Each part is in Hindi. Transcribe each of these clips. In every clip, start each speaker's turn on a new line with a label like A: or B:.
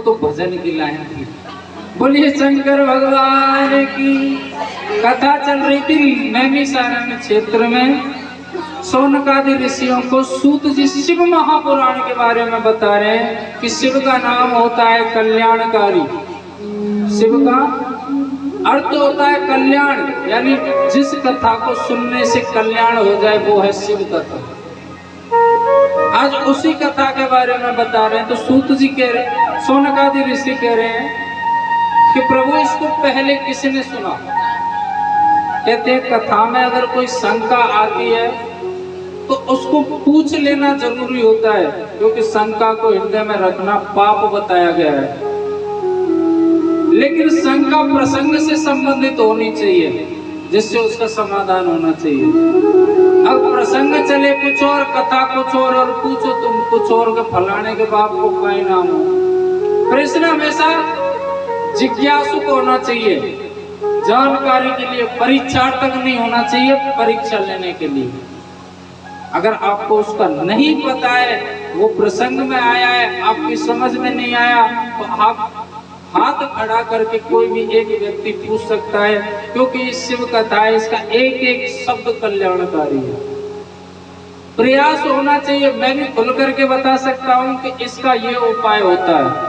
A: तो भजन की लाइन थी। बोलिए शंकर भगवान की। कथा चल रही थी नैमिषारण्य क्षेत्र में। शौनकादि ऋषियों को सूत जी शिव महापुराण के बारे में बता रहे हैं कि शिव का नाम होता है कल्याणकारी। शिव का अर्थ होता है कल्याण, यानी जिस कथा को सुनने से कल्याण हो जाए वो है शिव कथा। आज उसी कथा के बारे में बता रहे हैं। तो सूत जी कह रहे, शौनकादि ऋषि कह रहे हैं कि प्रभु इसको पहले किसने सुना। कहते हैं कथा में अगर कोई शंका आती है तो उसको पूछ लेना जरूरी होता है, क्योंकि शंका को हृदय में रखना पाप बताया गया है। लेकिन शंका प्रसंग से संबंधित होनी चाहिए, जिससे उसका समाधान होना चाहिए। अब प्रसंग चले कुछ और, कथा कुछ और पूछो तुम कुछ और के फलाने के बाप को कोई नाम हो। प्रश्न हमेशा जिज्ञासु को होना चाहिए, जानकारी के लिए, परीक्षार्थक नहीं होना चाहिए, परीक्षा लेने के लिए। अगर आपको उसका नहीं पता है, वो प्रसंग में आया है, आपकी समझ में नहीं आया, तो आप हाथ खड़ा करके कोई भी एक व्यक्ति पूछ सकता है, क्योंकि इस शिव कथा है, इसका एक एक शब्द कल्याणकारी है। प्रयास होना चाहिए। मैं भी खुल करके बता सकता हूँ कि इसका ये उपाय होता है,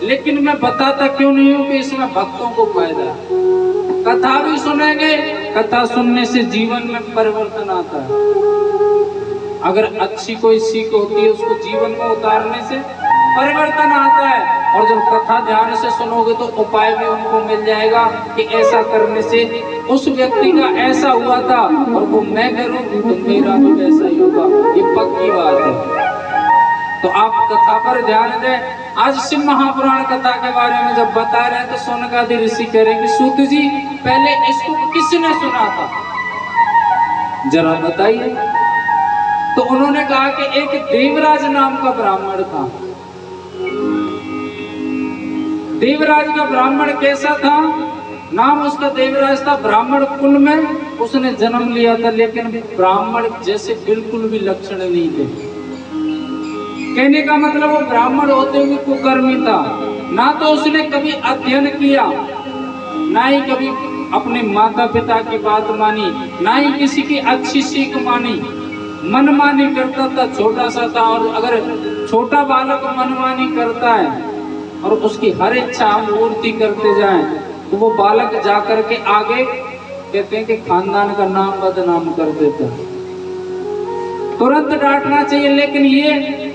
A: लेकिन मैं बताता क्यों नहीं हूँ कि इसमें भक्तों को फायदा है। कथा भी सुनेंगे, कथा सुनने से जीवन में परिवर्तन आता है। अगर अच्छी कोई सीख होती है, उसको जीवन में उतारने से परिवर्तन आता है। और जब कथा ध्यान से सुनोगे तो उपाय भी उनको मिल जाएगा कि ऐसा करने से उस व्यक्ति का ऐसा हुआ था, और वो मैं करूं तो मेरा भी वैसा ही होगा। ये पक्की बात है। तो आप कथा पर ध्यान दें। आज शिव महापुराण कथा के बारे में जब बता रहे हैं तो शौनकादि ऋषि कह रहे हैं कि सूत जी पहले इसको किसने सुना था, जरा बताइए। तो उन्होंने कहा कि एक देवराज नाम का ब्राह्मण था। देवराज का ब्राह्मण कैसा था? नाम उसका देवराज था। ब्राह्मण कुल में उसने जन्म लिया था, लेकिन ब्राह्मण जैसे बिल्कुल भी लक्षण नहीं थे। कहने का मतलब वो ब्राह्मण होते हुए कुकर्मी था। ना तो उसने कभी अध्ययन किया, ना ही कभी अपने माता पिता की बात मानी, ना ही किसी की अच्छी सीख मानी। मनमानी करता था, छोटा सा था। और अगर छोटा बालक मनमानी करता है और उसकी हर इच्छा हम पूर्ति करते जाएं, तो वो बालक जाकर के आगे कहते हैं कि खानदान का नाम बदनाम कर देता है। तुरंत डांटना चाहिए। लेकिन ये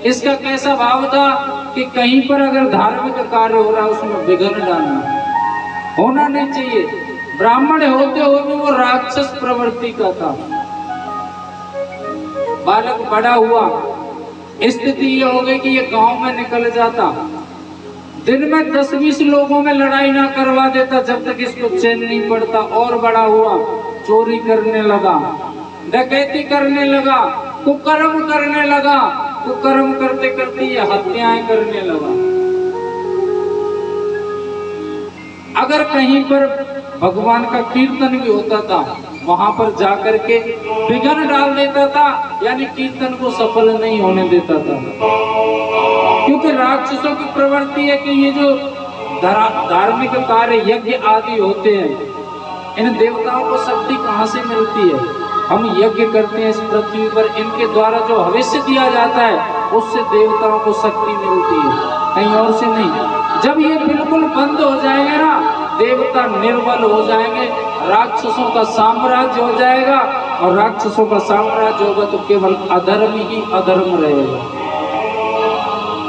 A: इसका कैसा भाव था कि कहीं पर अगर धार्मिक कार्य हो रहा है उसमें विघ्न डालना होना नहीं चाहिए। ब्राह्मण होते हुए भी वो राक्षस प्रवृत्ति का था। बालक बड़ा हुआ, स्थिति ये हो गई कि ये गांव में निकल जाता, दिन में 10-20 लोगों में लड़ाई ना करवा देता जब तक इसको चैन नहीं पड़ता। और बड़ा हुआ, चोरी करने लगा, डकैती करने लगा, कुकर्म करने लगा। कुकर्म करते करते ये हत्याएं करने लगा। अगर कहीं पर भगवान का कीर्तन भी होता था, वहां पर जाकर के विघ्न डाल देता था, यानी कीर्तन को सफल नहीं होने देता था। क्योंकि राक्षसों की प्रवृत्ति है कि ये जो धार्मिक कार्य यज्ञ आदि होते हैं, इन देवताओं को शक्ति कहाँ से मिलती है? हम यज्ञ करते हैं इस पृथ्वी पर, इनके द्वारा जो हविष्य दिया जाता है उससे देवताओं को शक्ति मिलती है, कहीं और से नहीं। जब ये बिल्कुल बंद हो जाएंगे ना, देवता निर्बल हो जाएंगे, राक्षसों का साम्राज्य हो जाएगा। और राक्षसों का साम्राज्य होगा तो केवल अधर्म ही अधर्म रहेगा।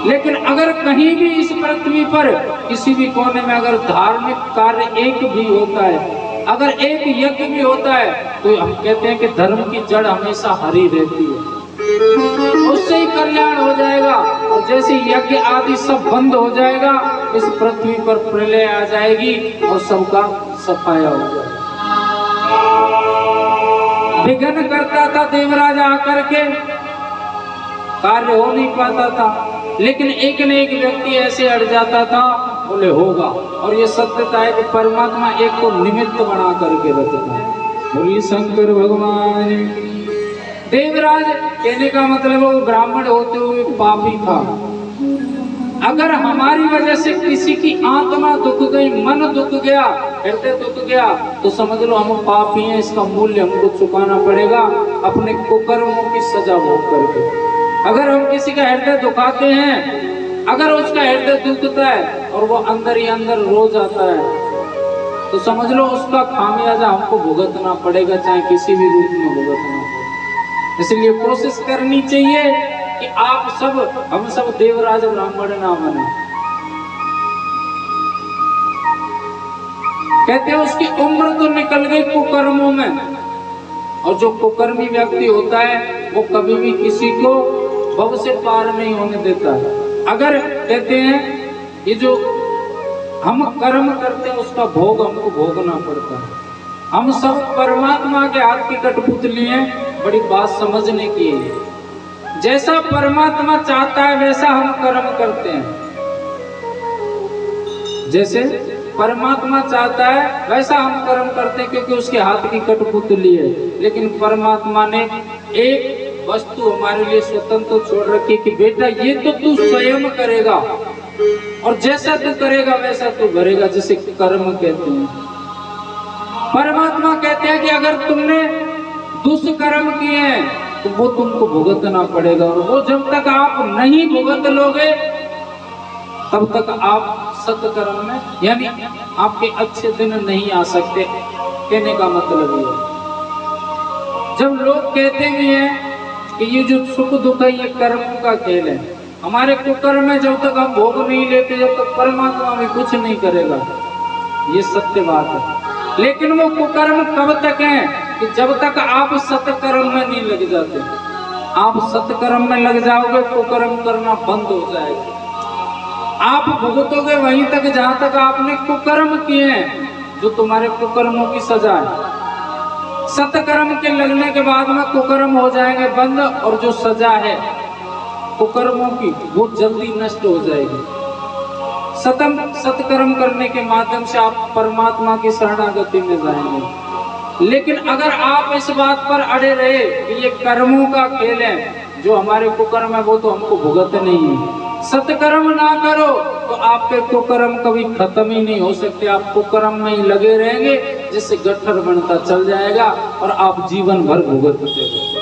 A: लेकिन अगर कहीं भी इस पृथ्वी पर किसी भी कोने में अगर धार्मिक कार्य एक भी होता है, अगर एक यज्ञ भी होता है, तो हम कहते हैं कि धर्म की जड़ हमेशा हरी रहती है, उससे ही कल्याण हो जाएगा। और जैसे यज्ञ आदि सब बंद हो जाएगा, इस पृथ्वी पर प्रलय आ जाएगी और सबका सफाया हो जाएगा। विघ्न करता था देवराज आकर के, कार्य हो नहीं पाता था। लेकिन एक न एक व्यक्ति ऐसे अड़ जाता था, बोले होगा। और ये सत्यता है कि परमात्मा एक को निमित्त बना करके रखता है। बोलिए शंकर भगवान। देवराज कहने का मतलब वो ब्राह्मण होते हुए पापी था। अगर हमारी वजह से किसी की आत्मा दुख गई, मन दुख गया, हृदय दुख गया, तो समझ लो हम पापी हैं, इसका मूल्य हमको चुकाना पड़ेगा अपने कुकर्मों की सजा भोग करके। अगर हम किसी का हृदय दुखाते हैं, अगर उसका हृदय दुखता है और वो अंदर ही अंदर रो जाता है, तो समझ लो उसका खामियाजा हमको भुगतना पड़ेगा, चाहे किसी भी रूप में भुगतना पड़े। इसलिए कोशिश करनी चाहिए कि आप सब, हम सब देवराज ब्राह्मण ना बने। कहते हैं उसकी उम्र तो निकल गई कुकर्मों में, और जो कुकर्मी व्यक्ति होता है वो कभी भी किसी को भव से पार नहीं होने देता है। अगर कहते हैं ये जो हम कर्म करते हैं उसका भोग हमको भोगना पड़ता है। हम सब परमात्मा के हाथ की कठपुतली हैं, बड़ी बात समझने की है। जैसा परमात्मा चाहता है वैसा हम कर्म करते हैं, जैसे परमात्मा चाहता है वैसा हम कर्म करते हैं, क्योंकि उसके हाथ की कठपुतली है। लेकिन परमात्मा ने एक वस्तु हमारे लिए स्वतंत्र छोड़ रखी कि बेटा ये तो तू स्वयं करेगा, और जैसा तू करेगा वैसा तू भरेगा, जिसे कर्म कहते हैं। परमात्मा कहते हैं कि अगर तुमने दुष्कर्म किए हैं तो वो तुमको भुगतना पड़ेगा, और वो जब तक आप नहीं भुगत लोगे तब तक आप सत्कर्म में, यानी आपके अच्छे दिन नहीं आ सकते। कहने का मतलब ये, जब लोग कहते भी हैं कि ये जो सुख दुख है ये कर्मों का खेल है, हमारे कुकर्म में जब तक हम भोग नहीं लेते जब तक परमात्मा भी कुछ नहीं करेगा, ये सत्य बात है। लेकिन वो कुकर्म कब तक है कि जब तक आप सत्कर्म में नहीं लग जाते। आप सत्कर्म में लग जाओगे कुकर्म करना बंद हो जाएगा। आप भुगतोगे वहीं तक जहां तक आपने कुकर्म किए हैं, जो तुम्हारे कुकर्मों की सजा है। सत्कर्म के लगने के बाद में कुकर्म हो जाएंगे बंद, और जो सजा है कुकर्मों की वो जल्दी नष्ट हो जाएगी। सत्कर्म करने के माध्यम से आप परमात्मा की शरणागति में जाएंगे। लेकिन अगर आप इस बात पर अड़े रहे कि ये कर्मों का खेल है, जो हमारे कुकर्म है वो तो हमको भुगत नहीं है, सत्कर्म ना करो तो आपके कुकर्म कभी खत्म ही नहीं हो सकते। आप कुकर्म में ही लगे रहेंगे, जिससे गट्ठर बनता चल जाएगा और आप जीवन भर भुगतते रहोगे।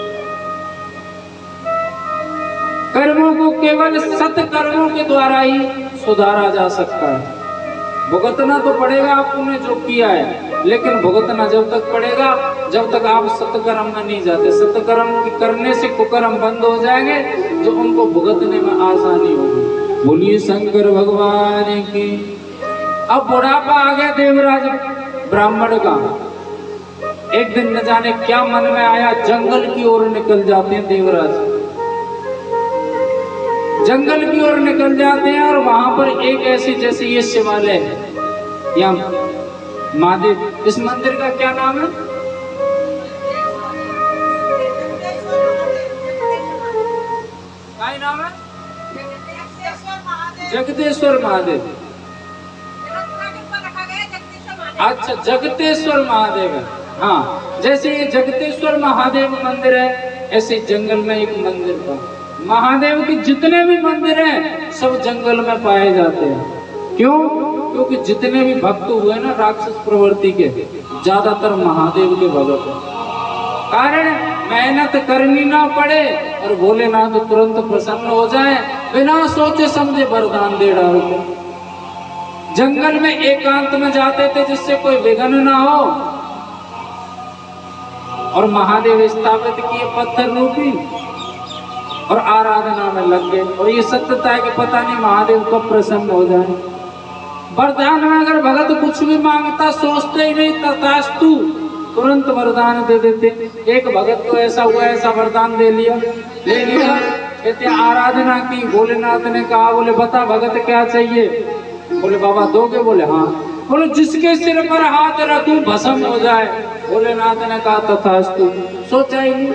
A: कर्मों को केवल सत्कर्मों के द्वारा ही सुधारा जा सकता है। भुगतना तो पड़ेगा आपने जो किया है, लेकिन भुगतना जब तक पड़ेगा जब तक आप सत्कर्म में नहीं जाते। सत्कर्म करने से कुकर्म बंद हो जाएंगे, जो उनको भुगतने में आसानी होगी। बोलिए शंकर भगवान की। अब बुढ़ापा आ गया देवराज ब्राह्मण का। एक दिन न जाने क्या मन में आया, जंगल की ओर निकल जाते हैं देवराज। जंगल की ओर निकल जाते हैं और वहां पर एक ऐसी, जैसे ये शिवालय है या महादेव, इस मंदिर का क्या नाम है? क्या नाम है? जगतेश्वर महादेव। अच्छा, जगतेश्वर महादेव है। हाँ, जैसे ये जगतेश्वर महादेव मंदिर है, ऐसे जंगल में एक मंदिर था। महादेव के जितने भी मंदिर हैं सब जंगल में पाए जाते हैं। क्यों? क्योंकि जितने भी भक्त हुए ना राक्षस प्रवृत्ति के, ज्यादातर महादेव के भगत हैं। कारण मेहनत करनी ना पड़े और भोलेनाथ तुरंत प्रसन्न हो जाए, बिना सोचे समझे वरदान दे डालते। जंगल में एकांत में जाते थे जिससे कोई विघ्न ना हो, और महादेव स्थापित किए पत्थर रूपी और आराधना में लग गए। और ये सत्यता है कि पता नहीं महादेव कब प्रसन्न हो जाए। वरदान में अगर भगत कुछ भी मांगता, सोचते ही नहीं, तथास्तु तुरंत वरदान दे देते। एक भगत तो ऐसा हुआ, ऐसा वरदान ले लिया। कहते आराधना की, भोलेनाथ ने कहा, बोले बता भगत क्या चाहिए? बोले बाबा दोगे? बोले हाँ। बोले जिसके सिर पर हाथ रखूं भस्म हो जाए। भोलेनाथ ने कहा तथास्तु। सोचा ही नहीं,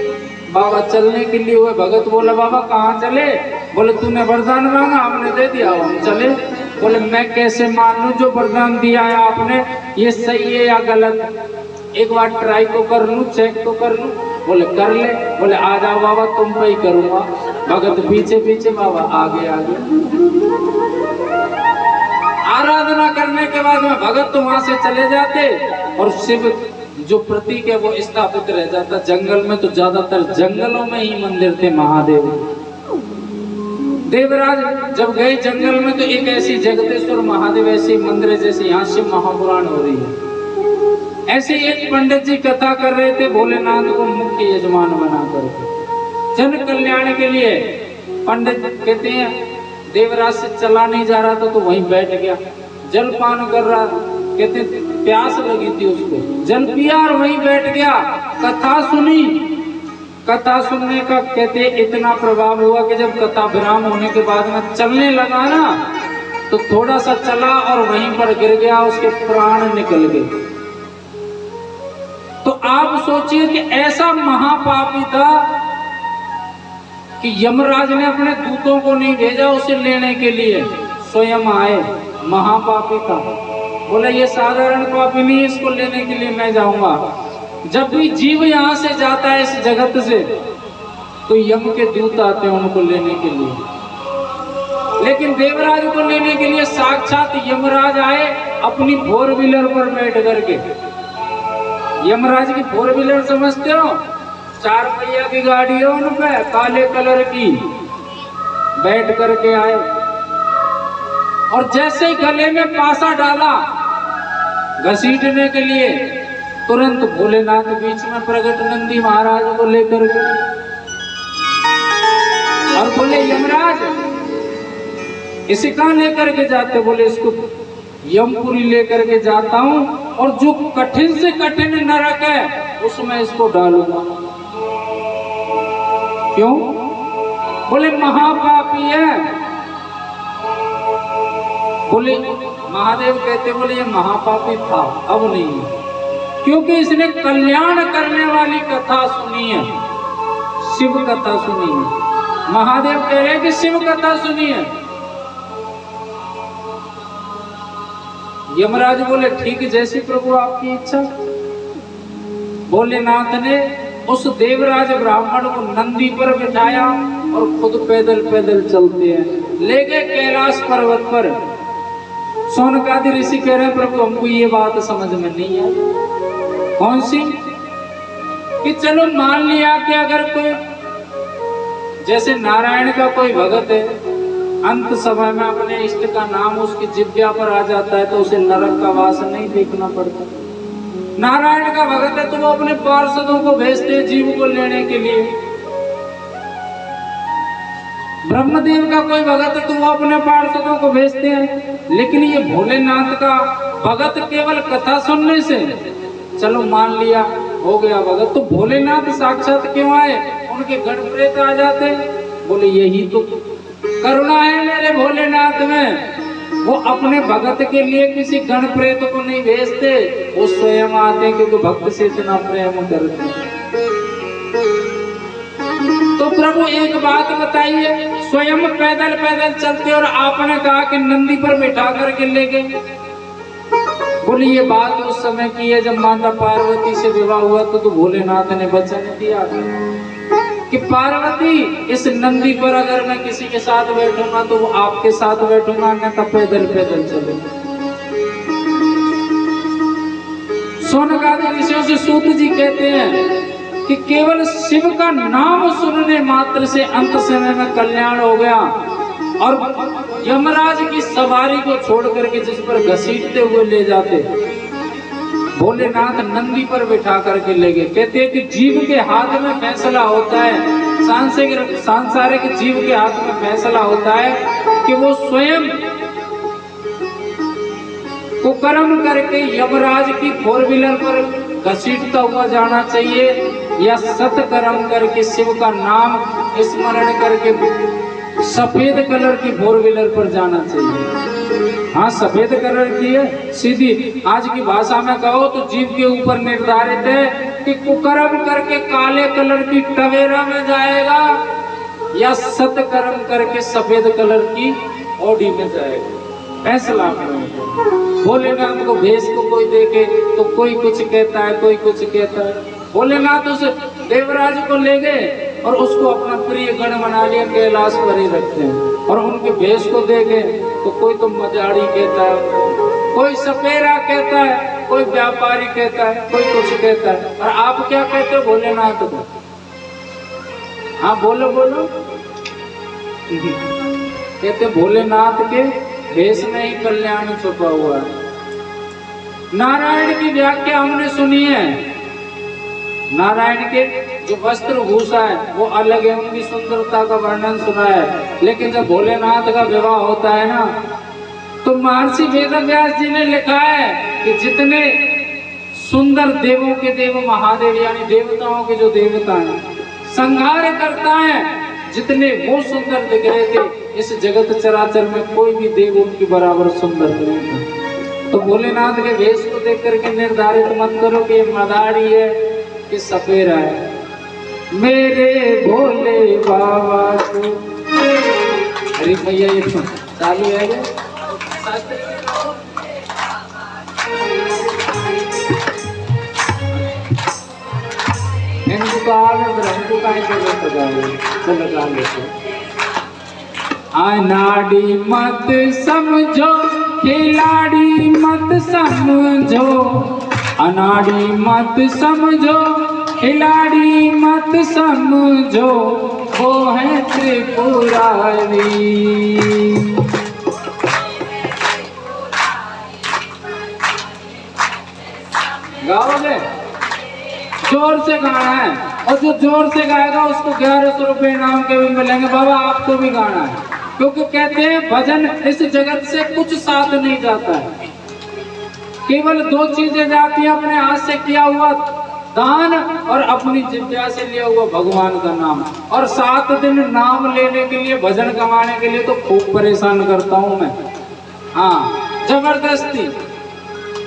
A: बाबा चलने के लिए हुए। भगत बोला बाबा कहाँ चले? बोले तूने वरदान मांगा, हमने दे दिया, हम चले। बोले मैं कैसे मान लूं जो वरदान दिया है आपने, ये सही है या गलत? एक बार ट्राई तो कर लूं, चेक तो कर लूं। बोले कर ले। बोले आ जाओ बाबा, तुम पे ही करूंगा। भगत पीछे पीछे, बाबा आगे आगे। आराधना करने के बाद में भगत तो वहां से चले जाते और शिव जो प्रतीक है वो स्थापित रह जाता जंगल में। तो ज्यादातर जंगलों में ही मंदिर थे महादेव। देवराज जब गए जंगल में तो एक ऐसी जगदीश्वर महादेव ऐसी मंदिर है जैसे यहाँ शिव महापुराण हो रही है। ऐसे एक पंडित जी कथा कर रहे थे भोलेनाथ को मुख्य यजमान बना करके जन कल्याण के लिए। पंडित कहते हैं देवराज से चला नहीं जा रहा था तो वहीं बैठ गया, जल पान कर रहा, कहते प्यास लगी थी उसको, जल पिया और वहीं बैठ गया। कथा सुनी, कथा सुनने का कहते इतना प्रभाव हुआ कि जब कथा विराम होने के बाद में चलने लगा ना तो थोड़ा सा चला और वहीं पर गिर गया, उसके प्राण निकल गए। तो आप सोचिए कि ऐसा महापापी था कि यमराज ने अपने दूतों को नहीं भेजा उसे लेने के लिए, स्वयं आए। महापापी था, बोले ये साधारण पापी नहीं, इसको लेने के लिए मैं जाऊंगा। जब भी जीव यहाँ से जाता है इस जगत से तो यम के दूत आते हैं उनको लेने के लिए। लेकिन देवराज को लेने के लिए साक्षात यमराज आए अपनी फोर व्हीलर पर बैठ करके। यमराज की फोर व्हीलर समझते हो, 4 पहिया की गाड़ी है, उन पे काले कलर की बैठ करके आए और जैसे ही गले में पासा डाला घसीटने के लिए तुरंत भोलेनाथ बीच में प्रकट नंदी महाराज को लेकर गए और बोले यमराज इसे कहां लेकर के जाते? बोले इसको यमपुरी लेकर के जाता हूं और जो कठिन से कठिन नरक है उसमें इसको डालूंगा। क्यों? बोले महापापी है। बोले महादेव कहते बोले ये महापापी था, अब नहीं है, क्योंकि इसने कल्याण करने वाली कथा सुनी है, शिव कथा सुनी है। महादेव कह रहे हैं कि शिव कथा सुनी है। यमराज बोले ठीक जैसी प्रभु आपकी इच्छा। भोलेनाथ ने उस देवराज ब्राह्मण को नंदी पर बिठाया और खुद पैदल पैदल चलते हैं ले गए कैलाश पर्वत पर। सोनकादि ऋषि कह रहे हैं प्रभु हमको ये बात समझ में नहीं आई। कौन सी? कि चलो मान लिया कि अगर कोई जैसे नारायण का कोई भगत है अंत समय में अपने इष्ट का नाम उसकी जिह्वा पर आ जाता है तो उसे नरक का वास नहीं देखना पड़ता। नारायण का भगत है तो वो अपने पार्षदों को भेजते हैं जीव को लेने के लिए। ब्रह्मदेव का कोई भगत है तो वो अपने पार्षदों को भेजते हैं। लेकिन ये भोलेनाथ का भगत केवल कथा सुनने से, चलो मान लिया हो गया भगत, तो भोलेनाथ साक्षात क्यों आए? उनके गण प्रेत आ जाते। बोले यही तो करुणा है मेरे भोलेनाथ में, वो अपने भगत के लिए किसी गण प्रेत को नहीं भेजते, वो स्वयं आते क्योंकि भक्त से इतना प्रेम करते। तो प्रभु एक बात बताइए, स्वयं पैदल पैदल चलते और आपने कहा कि नंदी पर बिठा करके ले गए। बोले ये बात उस समय की है जब माता पार्वती से विवाह हुआ तो भोलेनाथ ने वचन दिया कि पार्वती इस नंदी पर अगर मैं किसी के साथ बैठूंगा तो वो आपके साथ बैठूंगा, नहीं तो पैदल पैदल चलूंगा। सोनकादि ऋषियों से सूत जी कहते हैं कि केवल शिव का नाम सुनने मात्र से अंत समय में कल्याण हो गया। और यमराज की सवारी को छोड़ करके जिस पर घसीटते हुए ले जाते, भोलेनाथ नंदी पर बिठा करके ले गए। कहते हैं कि जीव के हाथ में फैसला होता है, सांसारिक जीव के हाथ में फैसला होता है कि वो स्वयं कुकर्म करके यमराज की 4 व्हीलर पर घसीटता हुआ जाना चाहिए या सत्कर्म करके शिव का नाम स्मरण करके सफेद कलर की 4 व्हीलर पर जाना चाहिए। हाँ सफेद कलर की है, सीधी आज की भाषा में कहो तो जीव के ऊपर निर्धारित है कि कुकर्म करके काले कलर की टवेरा में जाएगा या सत्कर्म करके सफेद कलर की ऑडी में जाएगा। फैसला भोलेनाथ को भेष को कोई देखे तो कोई कुछ कहता है, कोई कुछ कहता है। भोलेनाथ उस देवराज को ले गए और उसको अपना प्रिय गण बना लिया, कैलाश पर ही रखते हैं। और उनके भेष को देखे तो कोई तो मजाड़ी कहता है, कोई सपेरा कहता है, कोई व्यापारी कहता है, कोई कुछ कहता है। और आप क्या कहते हो भोलेनाथ को? हाँ बोलो बोलो। कहते भोलेनाथ के भेष में ही कल्याण छुपा हुआ है। नारायण की व्याख्या हमने सुनी है। नारायण के जो वस्त्र भूषा है वो अलग है, उनकी सुंदरता का वर्णन सुना है। लेकिन जब भोलेनाथ का विवाह होता है ना, तो महर्षि वेदव्यास जी ने लिखा है कि जितने सुंदर देवों के देव महादेव यानी देवताओं के जो देवता हैं संहार करता है, जितने वो सुंदर दिख रहे थे, इस जगत चराचर में कोई भी देव उनकी बराबर सुंदर नहीं था। तो भोलेनाथ के वेश को देख करके निर्धारित मत करो कि ये मदारी है कि सपेरा है। मेरे भोले बाबा को, अरे भैया ये चालू है क्या? अनाड़ी मत समझो खिलाड़ी मत समझो, अनाड़ी मत समझो खिलाड़ी मत समझो, वो है त्रिपुरारी। गाओगे? जोर से गाना है, और जो जोर से गाएगा उसको 1100 रुपए इनाम के भी मिलेंगे। बाबा आपको भी गाना है, क्योंकि कहते हैं भजन इस जगत से कुछ साथ नहीं जाता है, केवल दो चीजें जाती हैं, अपने हाथ से किया हुआ दान और अपनी जिज्ञा से लिया हुआ भगवान का नाम। और 7 दिन नाम लेने के लिए, भजन कमाने के लिए तो खूब परेशान करता हूं मैं। हाँ जबरदस्ती,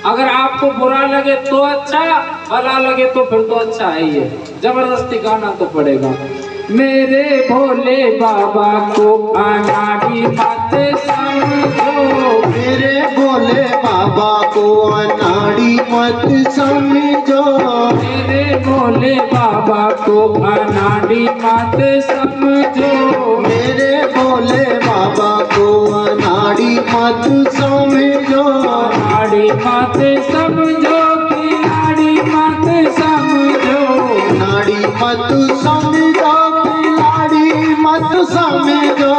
A: अगर आपको बुरा लगे तो अच्छा, भला लगे तो फिर तो अच्छा है ही है, जबरदस्ती गाना तो पड़ेगा। मेरे भोले बाबा को अनाड़ी मत समझो,
B: मेरे भोले बाबा को अनाड़ी मत समझो,
A: मेरे भोले बाबा को अनाड़ी मत समझो,
B: मेरे भोले बाबा को अनाड़ी मत समझो,
A: अनाड़ी मत समझो खिलाड़ी मत समझो,
B: नाड़ी मत समझो खिलाड़ी मत समझो,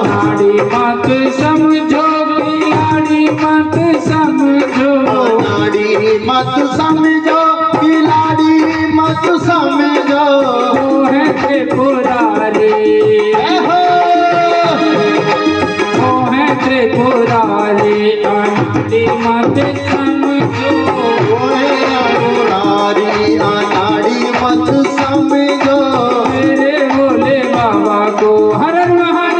A: नाड़ी मत समझो खिलाड़ी मत समझो,
B: नाड़ी मत समझो खिलाड़ी मत समझो,
A: वो है त्रिपुरारी, वो है त्रिपुरारी, अनाड़ी मत समझो,
B: वो है त्रिपुरारी अनाड़ी मत समझो।
A: मेरे भोले बाबा को हर हर महादेव।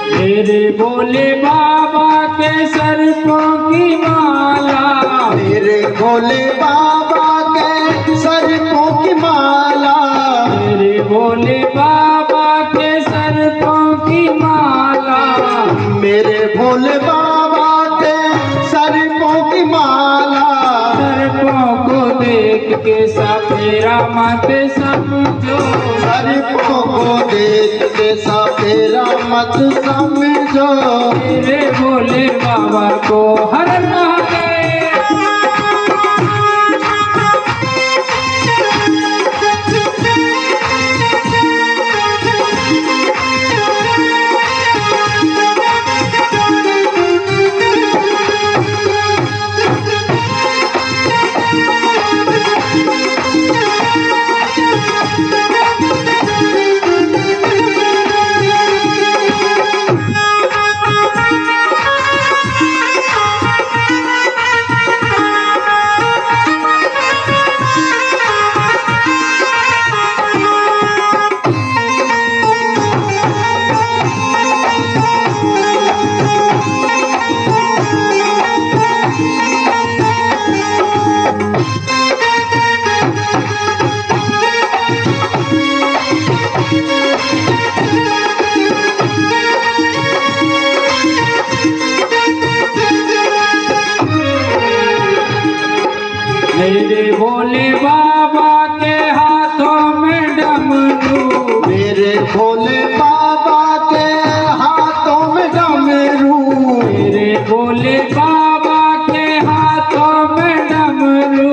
A: मेरे भोले बाबा के सर्पों की माला,
B: मेरे भोले बाबा के सर्पों की माला,
A: मेरे भोले बाबा के सर्पों की माला,
B: मेरे भोले बाबा के सर्पों की माला,
A: सर्पों को देख के सपेरा मत समझो,
B: सर्पों को देख के सपेरा मत समझो,
A: मेरे भोले बाबा को हर हर महादेव। भोले बाबा के हाथों में डमरू,
B: मेरे भोले बाबा के हाथों में डमरू,
A: मेरे भोले बाबा के हाथों में डमरू,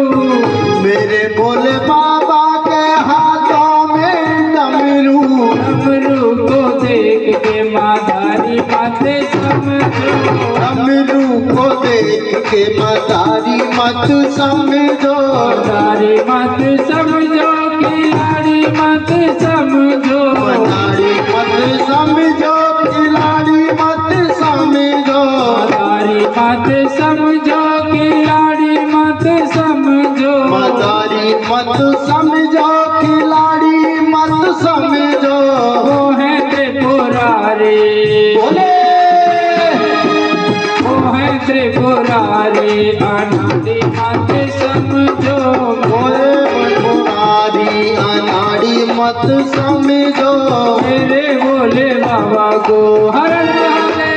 B: मेरे भोले बाबा के हाथों में डमरू।
A: डमरू को देख के माधारी माते समझो,
B: डमरू को देख के मदारी मत समझो,
A: मदारी मत समझो, खिलाड़ी मत समझो,
B: मदारी मत समझो, खिलाड़ी मत समझो,
A: मदारी मत समझो, खिलाड़ी मत समझो,
B: मदारी मत समझो, खिलाड़ी मत समझो।
A: वो है त्रिपुरारी,
B: बोले
A: वो है त्रिपुरारी, अनादि मत समझो,
B: बोले त्रिपुरारी अनाड़ी मत समझो।
A: मेरे भोले बाबा को हरण वाले।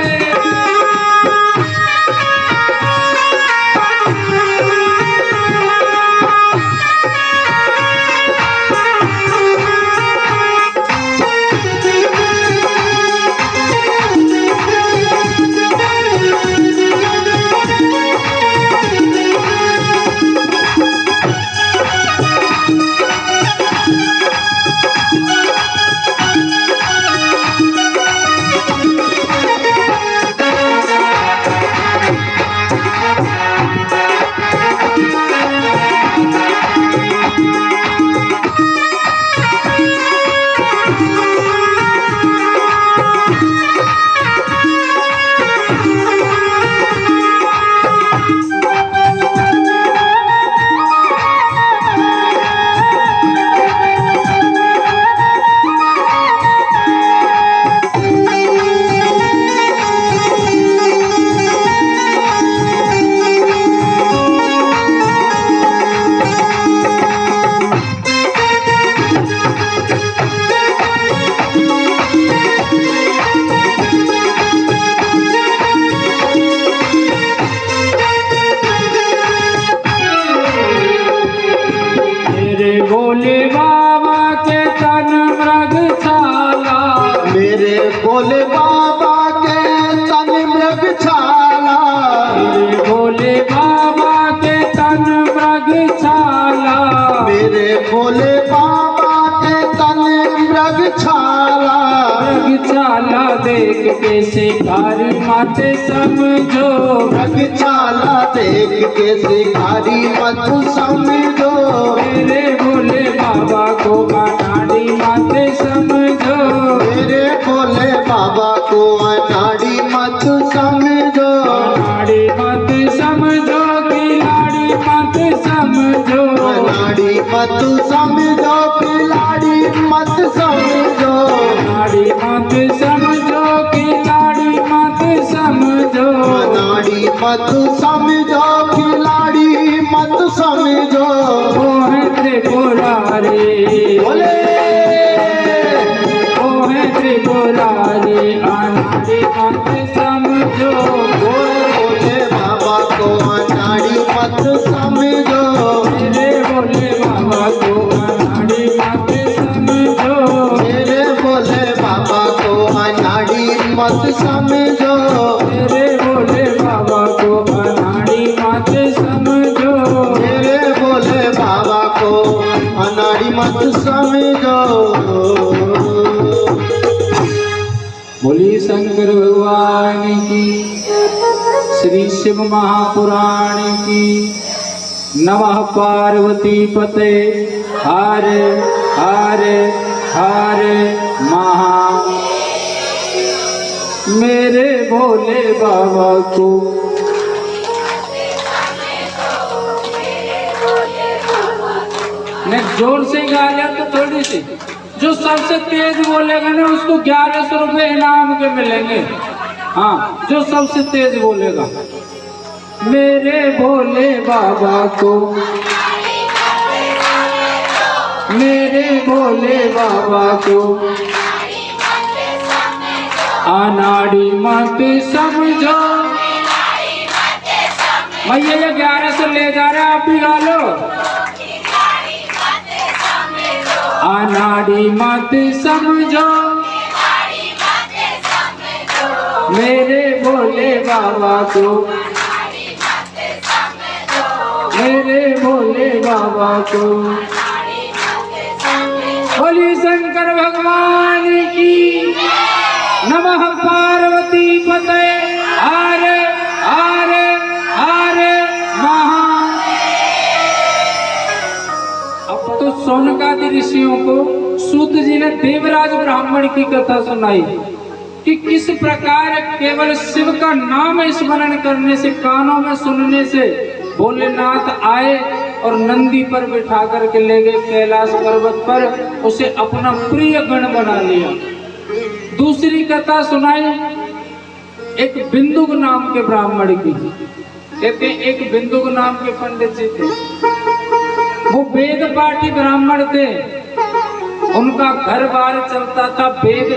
A: भोले बाबा के तन मृगशाला,
B: मेरे भोले बाबा के तन मृगशाला,
A: मेरे भोले बाबा के तन मृगशाला,
B: मेरे भोले बाबा के तन मृगशाला।
A: मृगशाला देख के शिकारी माते समझो,
B: मृगशाला देख के शिकारी मत समझो।
A: मेरे भोले बाबा को अनाड़ी माते समझो,
B: मेरे भोले बाबा को अनाड़ी मत समझो,
A: अनाड़ी मत समझो, खिलाड़ी मत समझो,
B: अनाड़ी मत समझो, खिलाड़ी मत समझो,
A: अनाड़ी मत समझो, खिलाड़ी मत समझो,
B: अनाड़ी मत समझो, खिलाड़ी मत समझो।
A: वो है त्रिपुरारी,
B: बोले
A: वो है त्रिपुरारी, अनाड़ी मत समझो,
B: भोले बाबा को अनाड़ी मत समझो,
A: मेरे भोले बाबा को अनाड़ी मत समझो,
B: मेरे भोले बाबा को अनाड़ी मत समझो,
A: मेरे भोले बाबा को अनाड़ी मत समझो,
B: मेरे भोले बाबा को अनाड़ी मत समझो।
A: बोली शंकर भगवान की, श्री शिव महापुराण की। नमः पार्वती पते, हर हर हर महा। मेरे भोले बाबा को नहीं, जोर से गा लिया तो थोड़ी सी। जो सबसे तेज बोलेगा ना उसको 1100 रुपये इनाम के मिलेंगे। हाँ, जो सबसे तेज बोलेगा। मेरे भोले बाबा को, मेरे भोले बाबा को अनाड़ी मत समझो। भैया ये 1100 ले जा रहे हैं, आप भी गा लो। अनाड़ी मत समझो मेरे भोले बाबा को, मेरे भोले बाबा को। बोलिए शंकर भगवान की। नमः पार्वती पते हरे हरे हरे महा। अब तो शौनकादि ऋषियों को सूत जी ने देवराज ब्राह्मण की कथा सुनाई कि किस प्रकार केवल शिव का नाम स्मरण करने से, कानों में सुनने से भोलेनाथ आए और नंदी पर बिठा करके ले गए कैलाश पर्वत पर, उसे अपना प्रिय गण बना लिया। दूसरी कथा सुनाई एक बिंदुक नाम के ब्राह्मण की। कहते एक बिंदुक नाम के पंडित जी थे, वो वेद पाठी ब्राह्मण थे। उनका घर बार चलता था वेद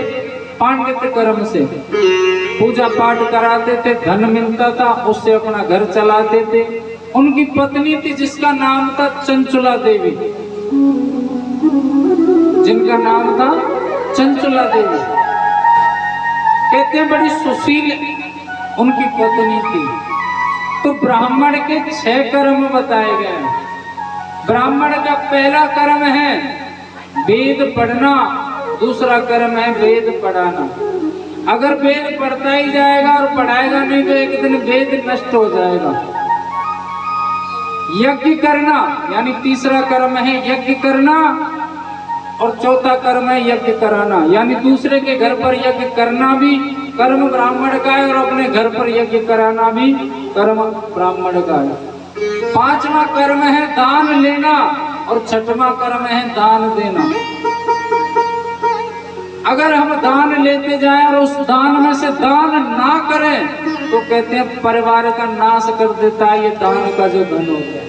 A: पांडित्य कर्म से, पूजा पाठ कराते थे, धन मिलता था, उससे अपना घर चलाते थे। उनकी पत्नी थी जिसका नाम था चंचुला देवी, जिनका नाम था चंचुला देवी। कहते हैं बड़ी सुशील उनकी पत्नी थी। तो ब्राह्मण के 6 कर्म बताए गए हैं। ब्राह्मण का पहला कर्म है वेद पढ़ना, दूसरा कर्म है वेद पढ़ाना। अगर वेद पढ़ता ही जाएगा और पढ़ाएगा नहीं तो एक दिन वेद नष्ट हो जाएगा। यज्ञ करना यानी तीसरा कर्म है यज्ञ करना, और चौथा कर्म है यज्ञ कराना, यानी दूसरे के घर पर यज्ञ करना भी कर्म ब्राह्मण का है और अपने घर पर यज्ञ कराना भी कर्म ब्राह्मण का है। 5वां कर्म है दान लेना और 6वां कर्म है दान देना। अगर हम दान लेते जाएं और उस दान में से दान ना करें तो कहते हैं परिवार का नाश कर देता है ये दान का जो धन होता है।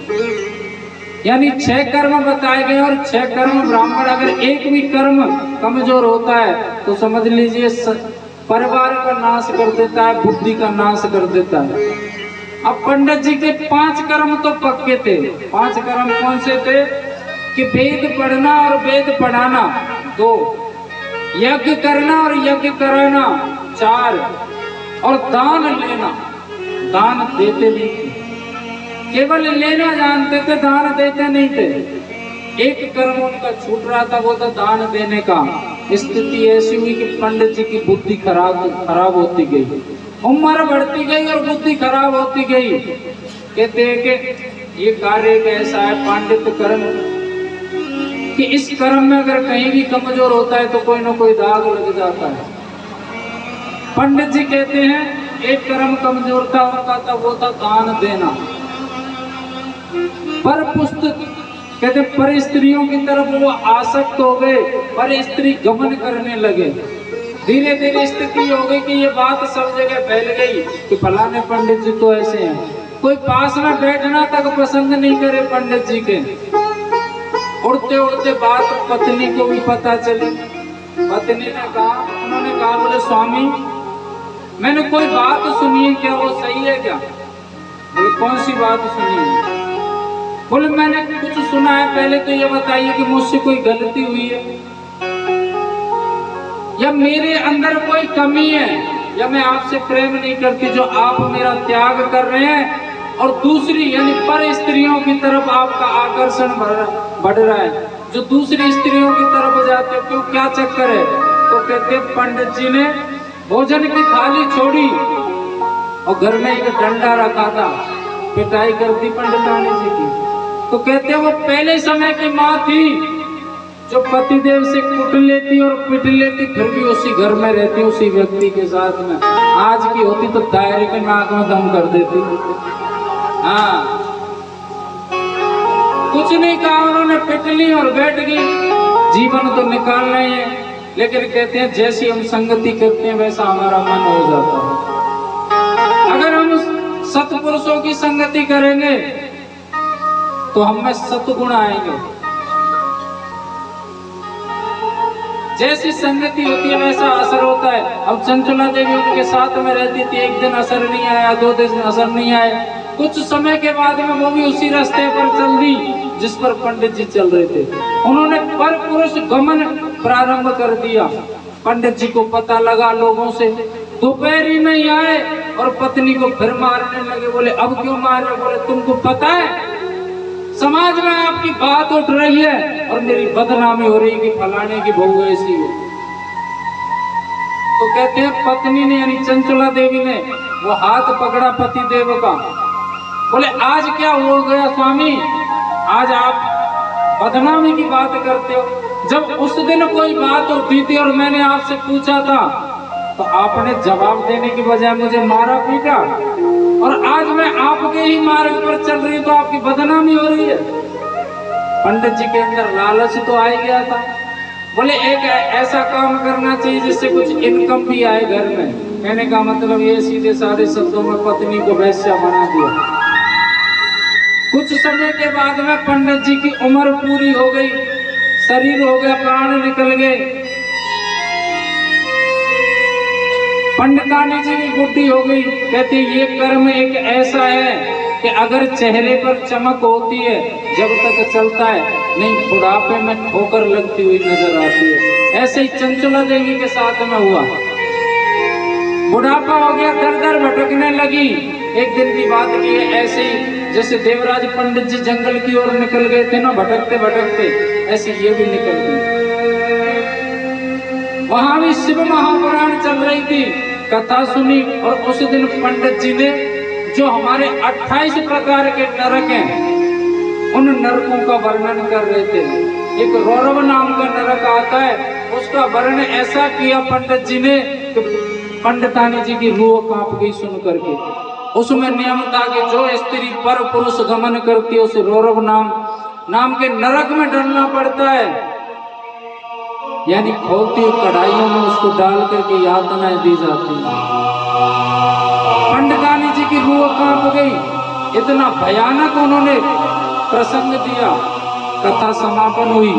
A: यानी 6 कर्म बताए गए और 6 कर्म ब्राह्मण, अगर एक भी कर्म कमजोर होता है तो समझ लीजिए परिवार का नाश कर देता है, बुद्धि का नाश कर देता है। अब पंडित जी के 5 कर्म तो पक्के थे। 5 कर्म कौन से थे कि वेद पढ़ना और वेद पढ़ाना 2, यज्ञ करना और यज्ञ कराना 4, और दान लेना। दान देते नहीं थे, केवल लेना जानते थे, दान देते नहीं थे। एक कर्म उनका छूट रहा था, वो था दान देने का। स्थिति ऐसी हुई कि पंडित जी की बुद्धि खराब होती गई, उम्र बढ़ती गई और बुद्धि खराब होती गई। कहते हैं कि ये कार्य एक ऐसा है पांडित्य कर्म कि इस कर्म में अगर कहीं भी कमजोर होता है तो कोई ना कोई दाग लग जाता है। पंडित जी कहते हैं एक कर्म कमजोर था उनका, था वो था दान देना। पर पुस्तक कहते पर स्त्रियों की तरफ वो आसक्त हो गए, पर स्त्री गमन करने लगे। धीरे धीरे स्थिति हो गई कि ये बात सब जगह फैल गई कि फलाने पंडित जी तो ऐसे हैं। कोई पास में बैठना तक पसंद नहीं करे पंडित जी के। उड़ते उड़ते बात पत्नी को भी पता चली। पत्नी ने कहा, उन्होंने कहा बोले स्वामी मैंने कोई बात सुनी है, क्या वो सही है क्या? बोले कौन सी बात सुनी है? बोले मैंने कुछ सुना है, पहले तो ये बताइए कि मुझसे कोई गलती हुई है या मेरे अंदर कोई कमी है, या मैं आपसे प्रेम नहीं करती जो आप मेरा त्याग कर रहे हैं, और दूसरी यानी पर स्त्रियों की तरफ आपका आकर्षण बढ़ रहा है, जो दूसरी स्त्रियों की तरफ जाते हो, क्यों, क्या चक्कर है? तो कहते पंडित जी ने भोजन की थाली छोड़ी और घर में एक डंडा रखा था, पिटाई करती पंडितानी जी की। तो कहते वो पहले समय की माँ थी जो पतिदेव से कुट लेती और पिट लेती, फिर भी उसी घर में रहती उसी व्यक्ति के साथ में। आज की होती तो दायरे के नाक में दम कर देती। हाँ, कुछ नहीं कहा, उन्होंने पिट ली और बैठ गई। जीवन तो निकालना ही है, लेकिन कहते हैं जैसी हम संगति करते हैं वैसा हमारा मन हो जाता है। अगर हम सत्पुरुषों की संगति करेंगे तो हम में सत्गुण आएंगे। जैसी संगति होती है वैसा असर होता है। अब चंचला देवी उनके साथ में रहती थी, एक दिन असर नहीं आया, 2 दिन असर नहीं आए, कुछ समय के बाद में वो भी उसी रास्ते पर चल दी जिस पर पंडित जी चल रहे थे। उन्होंने पर पुरुष गमन प्रारंभ कर दिया। पंडित जी को पता लगा लोगों से, दोपहर ही नहीं आए और पत्नी को फिर मारने लगे। बोले अब क्यों मार रहे? बोले तुमको पता है समाज में आपकी बात उठ रही है और मेरी बदनामी हो रही है कि फलाने की बहू ऐसी है। तो कहते हैं पत्नी ने यानी चंचला देवी ने वो हाथ पकड़ा पति देव का। बोले आज क्या हो गया स्वामी, आज आप बदनामी की बात करते हो? जब उस दिन कोई बात होती थी और मैंने आपसे पूछा था तो आपने जवाब देने की बजाय मुझे मारा पीटा, और आज मैं आपके ही मार्ग पर चल रही तो आपकी बदनामी हो रही है। पंडित जी के अंदर लालच तो आ गया था। बोले एक ऐसा काम करना चाहिए जिससे कुछ इनकम भी आए घर में। कहने का मतलब ये सीधे साधे शब्दों में पत्नी को वैश्या बना दिया। कुछ समय के बाद में पंडित जी की उम्र पूरी हो गई, शरीर हो गया, प्राण निकल गए। पंडितानी जी की बुद्धि हो गई। कहते ये कर्म एक ऐसा है कि अगर चेहरे पर चमक होती है जब तक चलता है, नहीं बुढ़ापे में ठोकर लगती हुई नजर आती है। ऐसे ही चंचला देवी के साथ में हुआ। बुढ़ापा हो गया, दर दर भटकने लगी। एक दिन की बात की है, ऐसे ही जैसे देवराज पंडित जी जंगल की ओर निकल गए थे ना भटकते भटकते, ऐसे ये भी निकल गई। वहां भी शिव महापुराण चल रही थी, कथा सुनी, और उस दिन पंडित जी ने जो हमारे 28 प्रकार के नरक हैं उन नरकों का वर्णन कर रहे थे। एक रौरव नाम का नरक आता है, उसका वर्णन ऐसा किया पंडित जी ने कि पंडितानी जी की रूह कांप गई सुन करके। उसमें नियम था कि जो स्त्री पर पुरुष गमन करती है उसे रौरव नाम के नरक में डलना पड़ता है। यानी खोलती हुई कढ़ाइयों में उसको डाल करके यातनाएं दी जाती हैं। पंडितानी जी की रूह कांप गई। इतना भयानक उन्होंने प्रसंग दिया। कथा समापन हुई।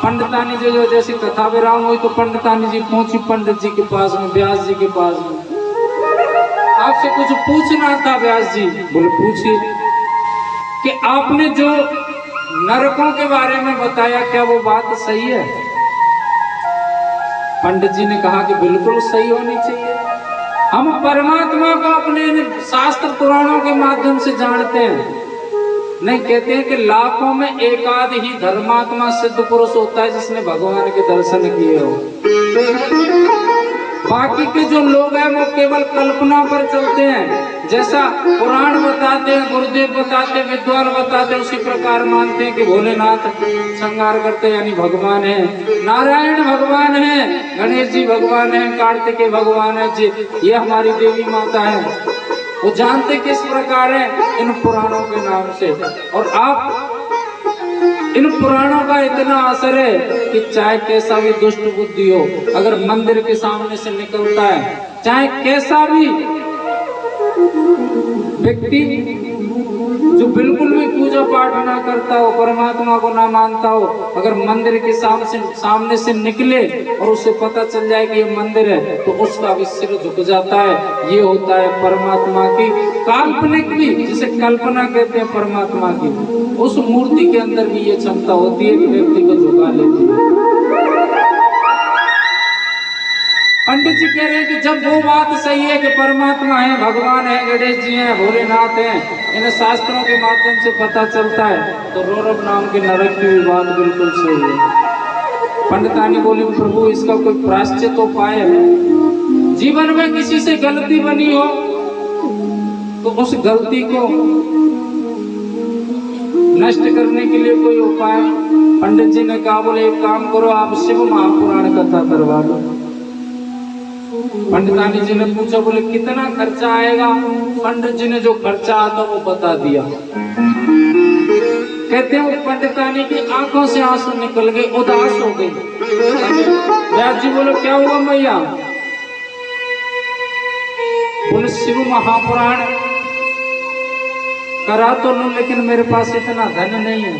A: पंडितानी जी जो जैसे कथा विराम हुई तो पंडितानी जी पहुंची पंडित जी के पास में, व्यास जी के पास में। आपसे कुछ पूछना था व्यास जी। बोले पूछिए। कि आपने जो नरकों के बारे में बताया क्या वो बात सही है? पंडित जी ने कहा कि बिल्कुल सही होनी चाहिए। हम परमात्मा को अपने शास्त्र पुराणों के माध्यम से जानते हैं। नहीं, कहते हैं कि लाखों में एक आध ही धर्मात्मा सिद्ध पुरुष होता है जिसने भगवान के दर्शन किए हो। बाकी के जो लोग हैं वो केवल कल्पना पर चलते हैं। जैसा पुराण बताते हैं, गुरुदेव बताते हैं, विद्वान बताते हैं, उसी प्रकार मानते हैं कि भोलेनाथ श्रृंगार करते यानी भगवान है, नारायण भगवान है, गणेश जी भगवान है, कार्तिकेय भगवान है जी, ये हमारी देवी माता है। वो जानते किस प्रकार है इन पुराणों के नाम से। और आप इन पुराणों का इतना असर है कि चाहे कैसा भी दुष्ट बुद्धि हो, अगर मंदिर के सामने से निकलता है, चाहे कैसा भी व्यक्ति जो बिल्कुल भी पूजा पाठ ना करता हो, परमात्मा को ना मानता हो, अगर मंदिर के सामने से निकले और उसे पता चल जाए कि ये मंदिर है तो उसका भी सिर झुक जाता है। ये होता है परमात्मा की काल्पनिक भी, जिसे कल्पना कहते हैं परमात्मा की, उस मूर्ति के अंदर भी ये क्षमता होती है कि व्यक्ति को झुका लेती है। पंडित जी कह रहे हैं कि जब वो बात सही है कि परमात्मा है, भगवान है, गणेश जी हैं, भोलेनाथ हैं, इन्हें शास्त्रों के माध्यम से पता चलता है, तो रौरव नाम के नरक की भी बात बिल्कुल सही है। पंडितानी बोली प्रभु इसका कोई प्रायश्चित उपाय है? जीवन में किसी से गलती बनी हो तो उस गलती को नष्ट करने के लिए कोई उपाय? पंडित जी ने कहा बोले एक काम करो, आप शिव महापुराण कथा करवा लो। पंडितानी जी ने पूछा बोले कितना खर्चा आएगा? पंडित जी ने जो खर्चा आता वो बता दिया। कहते हैं वो पंडितानी की आंखों से आंसू निकल गए, उदास हो गई। व्यास जी बोले क्या हुआ मैया? बोले शिव महापुराण करा तो लूं लेकिन मेरे पास इतना धन नहीं है।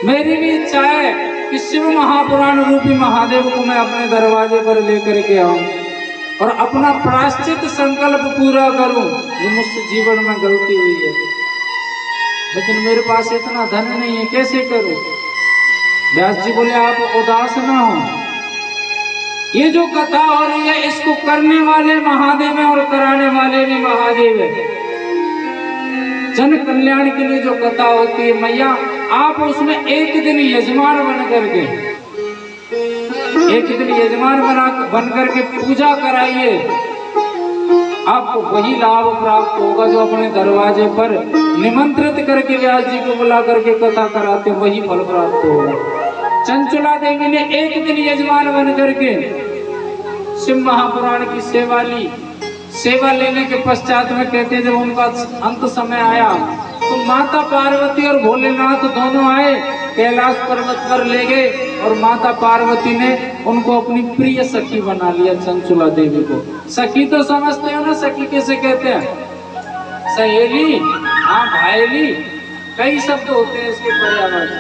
A: मेरी भी इच्छा है कि शिव महापुराण रूपी महादेव को मैं अपने दरवाजे पर लेकर के आऊं और अपना प्रायश्चित संकल्प पूरा करूं जो मुझसे जीवन में गलती हुई है। लेकिन मेरे पास इतना धन नहीं है, कैसे करूं? व्यास जी बोले आप उदास ना हो, ये जो कथा हो रही है इसको करने वाले महादेव है और कराने वाले भी महादेव है। जन कल्याण के लिए जो कथा होती है मैया, आप उसमें एक दिन यजमान बन करके, एक दिन यजमान बन करके पूजा कराइए, आपको वही लाभ प्राप्त होगा जो अपने दरवाजे पर निमंत्रित करके व्यास जी को बुला करके कथा कराते, वही फल प्राप्त होगा। चंचला देवी ने एक दिन यजमान बन करके शिव महापुराण की सेवा ली। सेवा लेने के पश्चात में कहते हैं जब उनका अंत समय आया तो माता पार्वती और भोलेनाथ दोनों आए, कैलाश पर्वत पर ले गए और माता पार्वती ने उनको अपनी प्रिय सखी बना लिया, चंचला देवी को। सखी तो समझते हो ना, सखी कैसे कहते हैं? सहेली, हाँ भाईली, कई शब्द होते हैं इसके पर्यायवाची।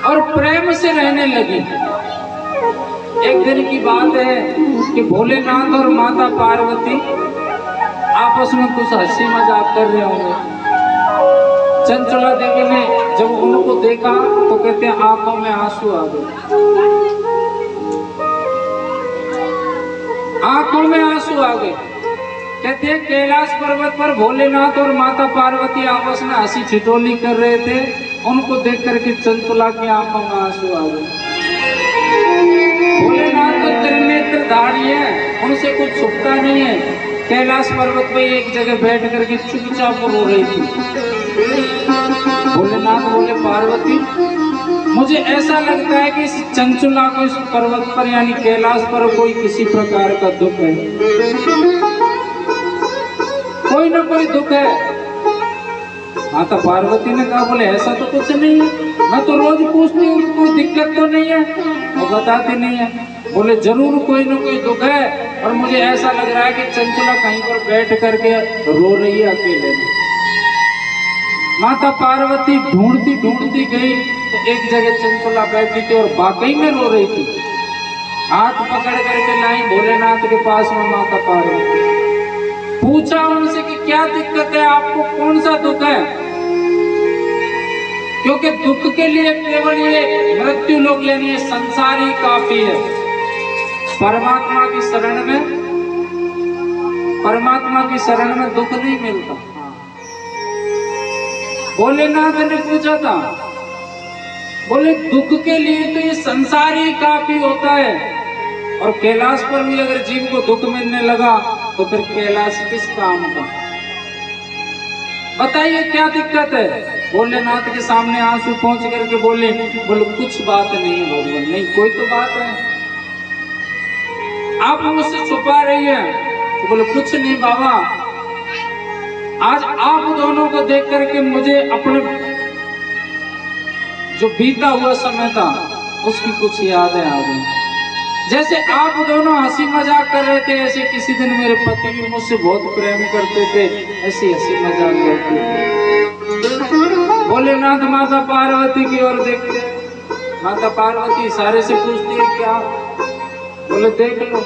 A: और प्रेम से रहने लगी। एक दिन की बात है कि भोलेनाथ और माता पार्वती आपस में कुछ हंसी मजाक कर रहे होंगे। चंचला देवी ने जब उनको देखा तो कहते हैं आंखों में आंसू आ गए, आंखों में आंसू आ गए। कहते हैं कैलाश पर्वत पर भोलेनाथ और माता पार्वती आपस में हंसी ठिठोली कर रहे थे, उनको देख करके चंचला की आंखों में आंसू आ गए। भोलेनाथ तो त्रिनेत्रधारी है, उनसे कुछ छुपता नहीं है। कैलाश पर्वत पे एक जगह बैठ करके चुपचाप रो रही थी। भोलेनाथ बोले पार्वती, मुझे ऐसा लगता है कि इस चंचला को इस पर्वत पर यानी कैलाश पर कोई किसी प्रकार का दुख है, कोई ना कोई दुख है। माता पार्वती ने कहा बोले ऐसा तो कुछ नहीं है, मैं तो रोज पूछती हूँ कोई दिक्कत तो नहीं है, वो बताती नहीं है। बोले जरूर कोई ना कोई दुख है और मुझे ऐसा लग रहा है कि चंचला कहीं पर बैठ करके रो रही है अकेले में। माता पार्वती ढूंढती ढूंढती गई तो एक जगह चंचला बैठी थी और वाकई में रो रही थी। हाथ पकड़ करके लाई भोलेनाथ के पास में माता पार्वती, पूछा उनसे कि क्या दिक्कत है, आपको कौन सा दुख है? क्योंकि दुख के लिए केवल ये मृत्यु लोग यानी ये संसार ही काफी है। परमात्मा की शरण में, परमात्मा की शरण में दुख नहीं मिलता। भोलेनाथ ने पूछा था, बोले दुख के लिए तो ये संसार ही काफी होता है, और कैलाश पर भी अगर जीव को दुख मिलने लगा तो फिर कैलाश किस काम का? बताइए क्या दिक्कत है? भोलेनाथ के सामने आंसू पहुंच करके बोले कुछ बात नहीं है भगवान, नहीं कोई तो बात है, आप मुझसे छुपा रही है। तो बोले कुछ नहीं बाबा, आज आप दोनों को देख करके मुझे अपने जो बीता हुआ समय था उसकी कुछ यादें आ गई। जैसे आप दोनों हंसी मजाक कर रहे थे, ऐसे किसी दिन मेरे पति भी मुझसे बहुत प्रेम करते थे, ऐसी हंसी मजाक करते थे। भोलेनाथ माता पार्वती की ओर देखते, माता पार्वती इशारे से पूछती है क्या? बोले देख लो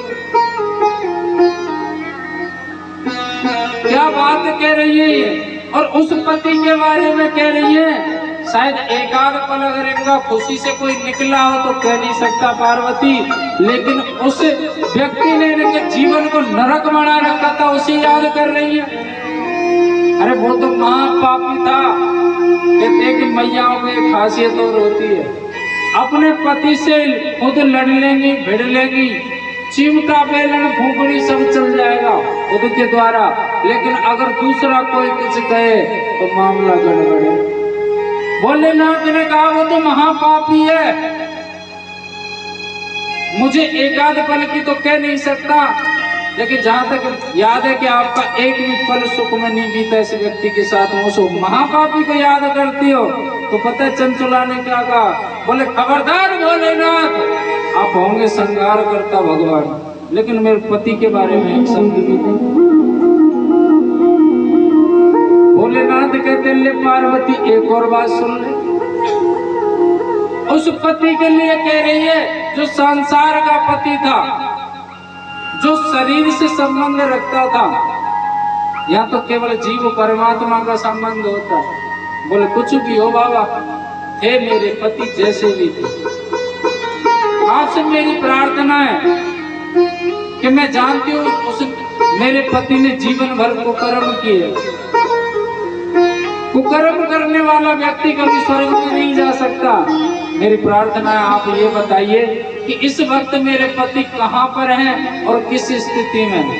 A: क्या बात कह रही है ये, और उस पति के बारे में कह रही है। शायद एक आध पल अगर इनका खुशी से कोई निकला हो तो कह नहीं सकता पार्वती, लेकिन उस व्यक्ति ने इनके जीवन को नरक बना रखा था उसे याद कर रही है। अरे वो तो महापापी था। कहते कि मैयाओं में एक खासियत और होती है, अपने पति से खुद लड़ लेंगी, भिड़ लेंगी, चिमटा बेलन फूंकनी सब चल जाएगा खुद के द्वारा, लेकिन अगर दूसरा कोई कुछ कहे तो मामला गड़बड़ है। भोलेनाथ ने कहा वो तो महापापी है, मुझे एकाध पल की तो कह नहीं सकता, लेकिन जहां तक याद है कि आपका एक भी पल सुख में नहीं बीता इस व्यक्ति के साथ, उस महापापी को याद करती हो। तो पता है चंचला ने क्या कहा? बोले खबरदार भोलेनाथ, आप होंगे संहार करता भगवान, लेकिन मेरे पति के बारे में एक शब्द भी नहीं। भोलेनाथ कहते ले पार्वती एक और बात सुन ले, उस पति के लिए कह रही है जो संसार का पति था, जो शरीर से संबंध रखता था। यहाँ तो केवल जीव परमात्मा का संबंध होता है, बोले कुछ भी हो बाबा, थे मेरे पति जैसे भी थे। आपसे मेरी प्रार्थना है कि मैं जानती हूँ उस मेरे पति ने जीवन भर कुकर्म किए। कुकर्म करने वाला व्यक्ति कभी स्वर्ग में नहीं जा सकता। मेरी प्रार्थना है आप ये बताइए कि इस वक्त मेरे पति कहाँ पर हैं और किस स्थिति में हैं।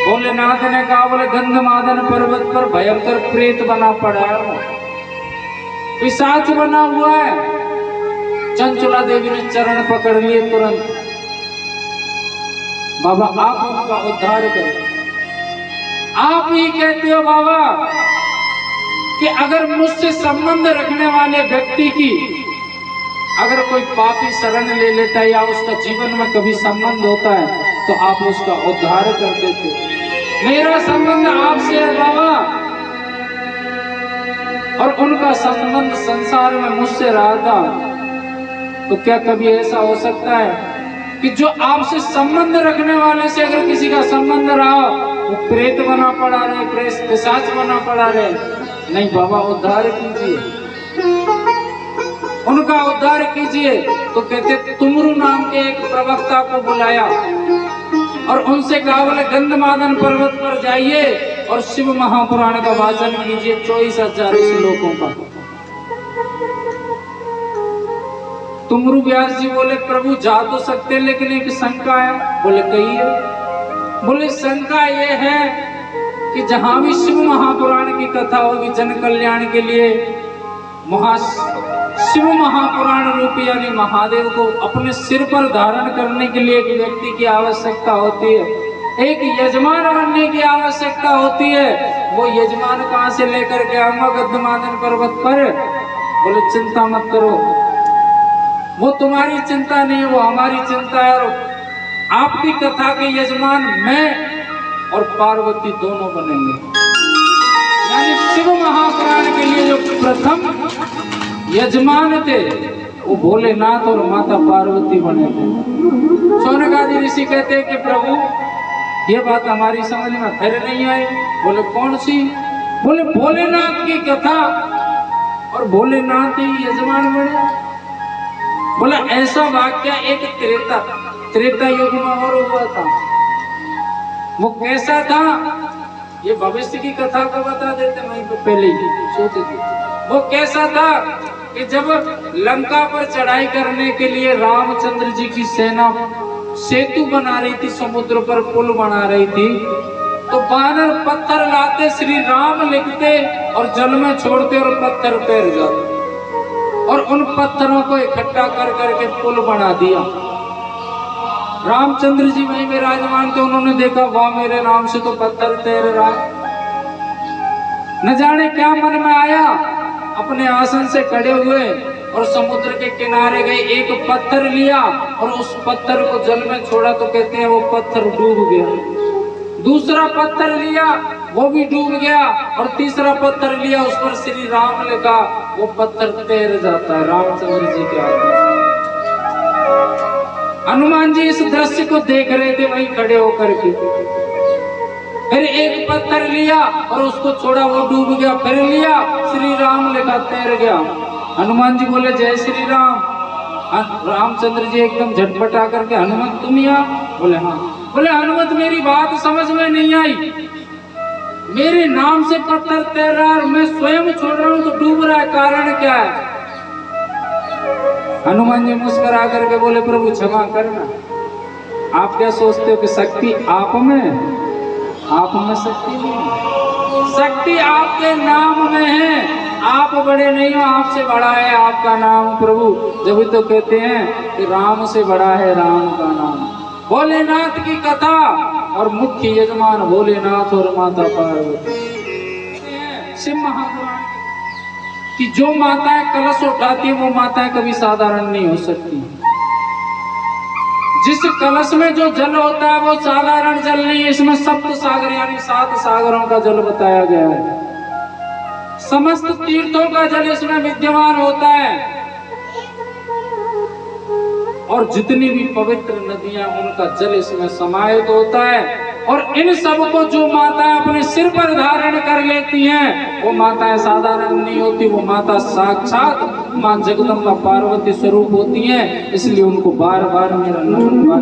A: भोलेनाथ ने कहा, बोले गंधमादन पर्वत पर भयंकर प्रेत बना पड़ा है, पिशाच बना हुआ है। चंचला देवी ने चरण पकड़ लिए तुरंत, बाबा आप उनका उद्धार करो। आप ही कहते हो बाबा कि अगर मुझसे संबंध रखने वाले व्यक्ति की अगर कोई पापी शरण ले लेता है या उसका जीवन में कभी संबंध होता है तो आप उसका उद्धार कर देते। मेरा संबंध आपसे है बाबा, और उनका संबंध संसार में मुझसे रहा था। तो क्या कभी ऐसा हो सकता है कि जो आपसे संबंध रखने वाले से अगर किसी का संबंध रहा वो प्रेत बना पड़ा रहे, पिशाच बना पड़ा रहे? नहीं बाबा, उद्धार कीजिए, उनका उद्धार कीजिए। तो कहते तुमरु नाम के एक प्रवक्ता को बुलाया और उनसे कहा, बोले गंधमादन पर्वत पर जाइए और शिव महापुराण का वाचन कीजिए 24,000 श्लोकों का। तुमरु व्यास जी बोले, प्रभु जा तो सकते लेकिन एक शंका है। बोले कहिए। बोले शंका ये है कि जहां भी शिव महापुराण की कथा होगी जन कल्याण के लिए, शिव महापुराण रूपी यानी महादेव को अपने सिर पर धारण करने के लिए एक व्यक्ति की आवश्यकता होती है, एक यजमान बनने की आवश्यकता होती है। वो यजमान कहां से लेकर के आऊंगा गंधमादन पर्वत पर? बोले चिंता मत करो, वो तुम्हारी चिंता नहीं है, वो हमारी चिंता है। और आपकी कथा के यजमान मैं और पार्वती दोनों बनेंगे। यानी शिव महापुराण के लिए जो प्रथम यजमान थे वो भोलेनाथ और माता पार्वती बने थे। शौनक आदि ऋषि कहते हैं कि प्रभु ये बात हमारी समझ में फिर नहीं आई। बोले कौन सी? बोले भोलेनाथ की कथा और भोलेनाथ ही यजमान बने। बोला ऐसा वाक्य एक त्रेता युग में और हुआ था। वो कैसा था ये भविष्य की कथा को बता देते, वहीं तो पहले ही सोचे थे। वो कैसा था कि जब लंका पर चढ़ाई करने के लिए रामचंद्र जी की सेना सेतु बना रही थी, समुद्र पर पुल बना रही थी, तो बानर पत्थर लाते, श्री राम लिखते और जल में छोड़ते और पत्थर तैर जाते और उन पत्थरों को इकट्ठा कर करके पुल बना दिया। रामचंद्र जी वहीं विराजमान थे, उन्होंने देखा वाह मेरे नाम से तो पत्थर तैर रहा है। न जाने क्या मन में आया, अपने आसन से खड़े हुए और समुद्र के किनारे गए, एक पत्थर लिया और उस पत्थर को जल में छोड़ा तो कहते हैं वो पत्थर डूब गया। दूसरा पत्थर लिया वो भी डूब गया और तीसरा पत्थर लिया उस पर श्री राम लिखा, वो पत्थर तैर जाता है रामचंद्र जी के आगे। हनुमान जी इस दृश्य को देख रहे थे वहीं खड़े होकर के। फिर एक पत्थर लिया और उसको छोड़ा, वो डूब गया। फिर लिया, श्री राम लिखा, तैर गया। हनुमान जी बोले जय श्री राम। रामचंद्र जी एकदम झटपटा करके, हनुमत तुम यहाँ? बोले हाँ। बोले हनुमत मेरी बात समझ में नहीं आई, मेरे नाम से पत्थर तैर रहा है, मैं स्वयं छोड़ रहा हूँ तो डूब रहा है, कारण क्या है? हनुमान जी मुस्कुरा करके बोले प्रभु क्षमा करना, आप क्या सोचते हो कि शक्ति आप में? आप में शक्ति नहीं, शक्ति आपके नाम में है। आप बड़े नहीं हो, आपसे बड़ा है आपका नाम प्रभु। जब तो कहते हैं कि राम से बड़ा है राम का नाम। भोलेनाथ की कथा और मुख्य यजमान भोलेनाथ और माता पार्वती। शिव महापुराण कि जो माताएं कलश उठाती है वो माताएं कभी साधारण नहीं हो सकती। जिस कलश में जो जल होता है वो साधारण जल नहीं है, इसमें सप्त सागर यानी 7 सागरों का जल बताया गया है। समस्त तीर्थों का जल इसमें विद्यमान होता है और जितनी भी पवित्र नदियां उनका जल इसमें समाहित होता है। और इन सब को जो माताएं अपने सिर पर धारण कर लेती हैं वो माताएं साधारण नहीं होती, वो माता साक्षात मां जगदम्बा पार्वती स्वरूप होती हैं। इसलिए उनको बार बार मेरा नमस्कार।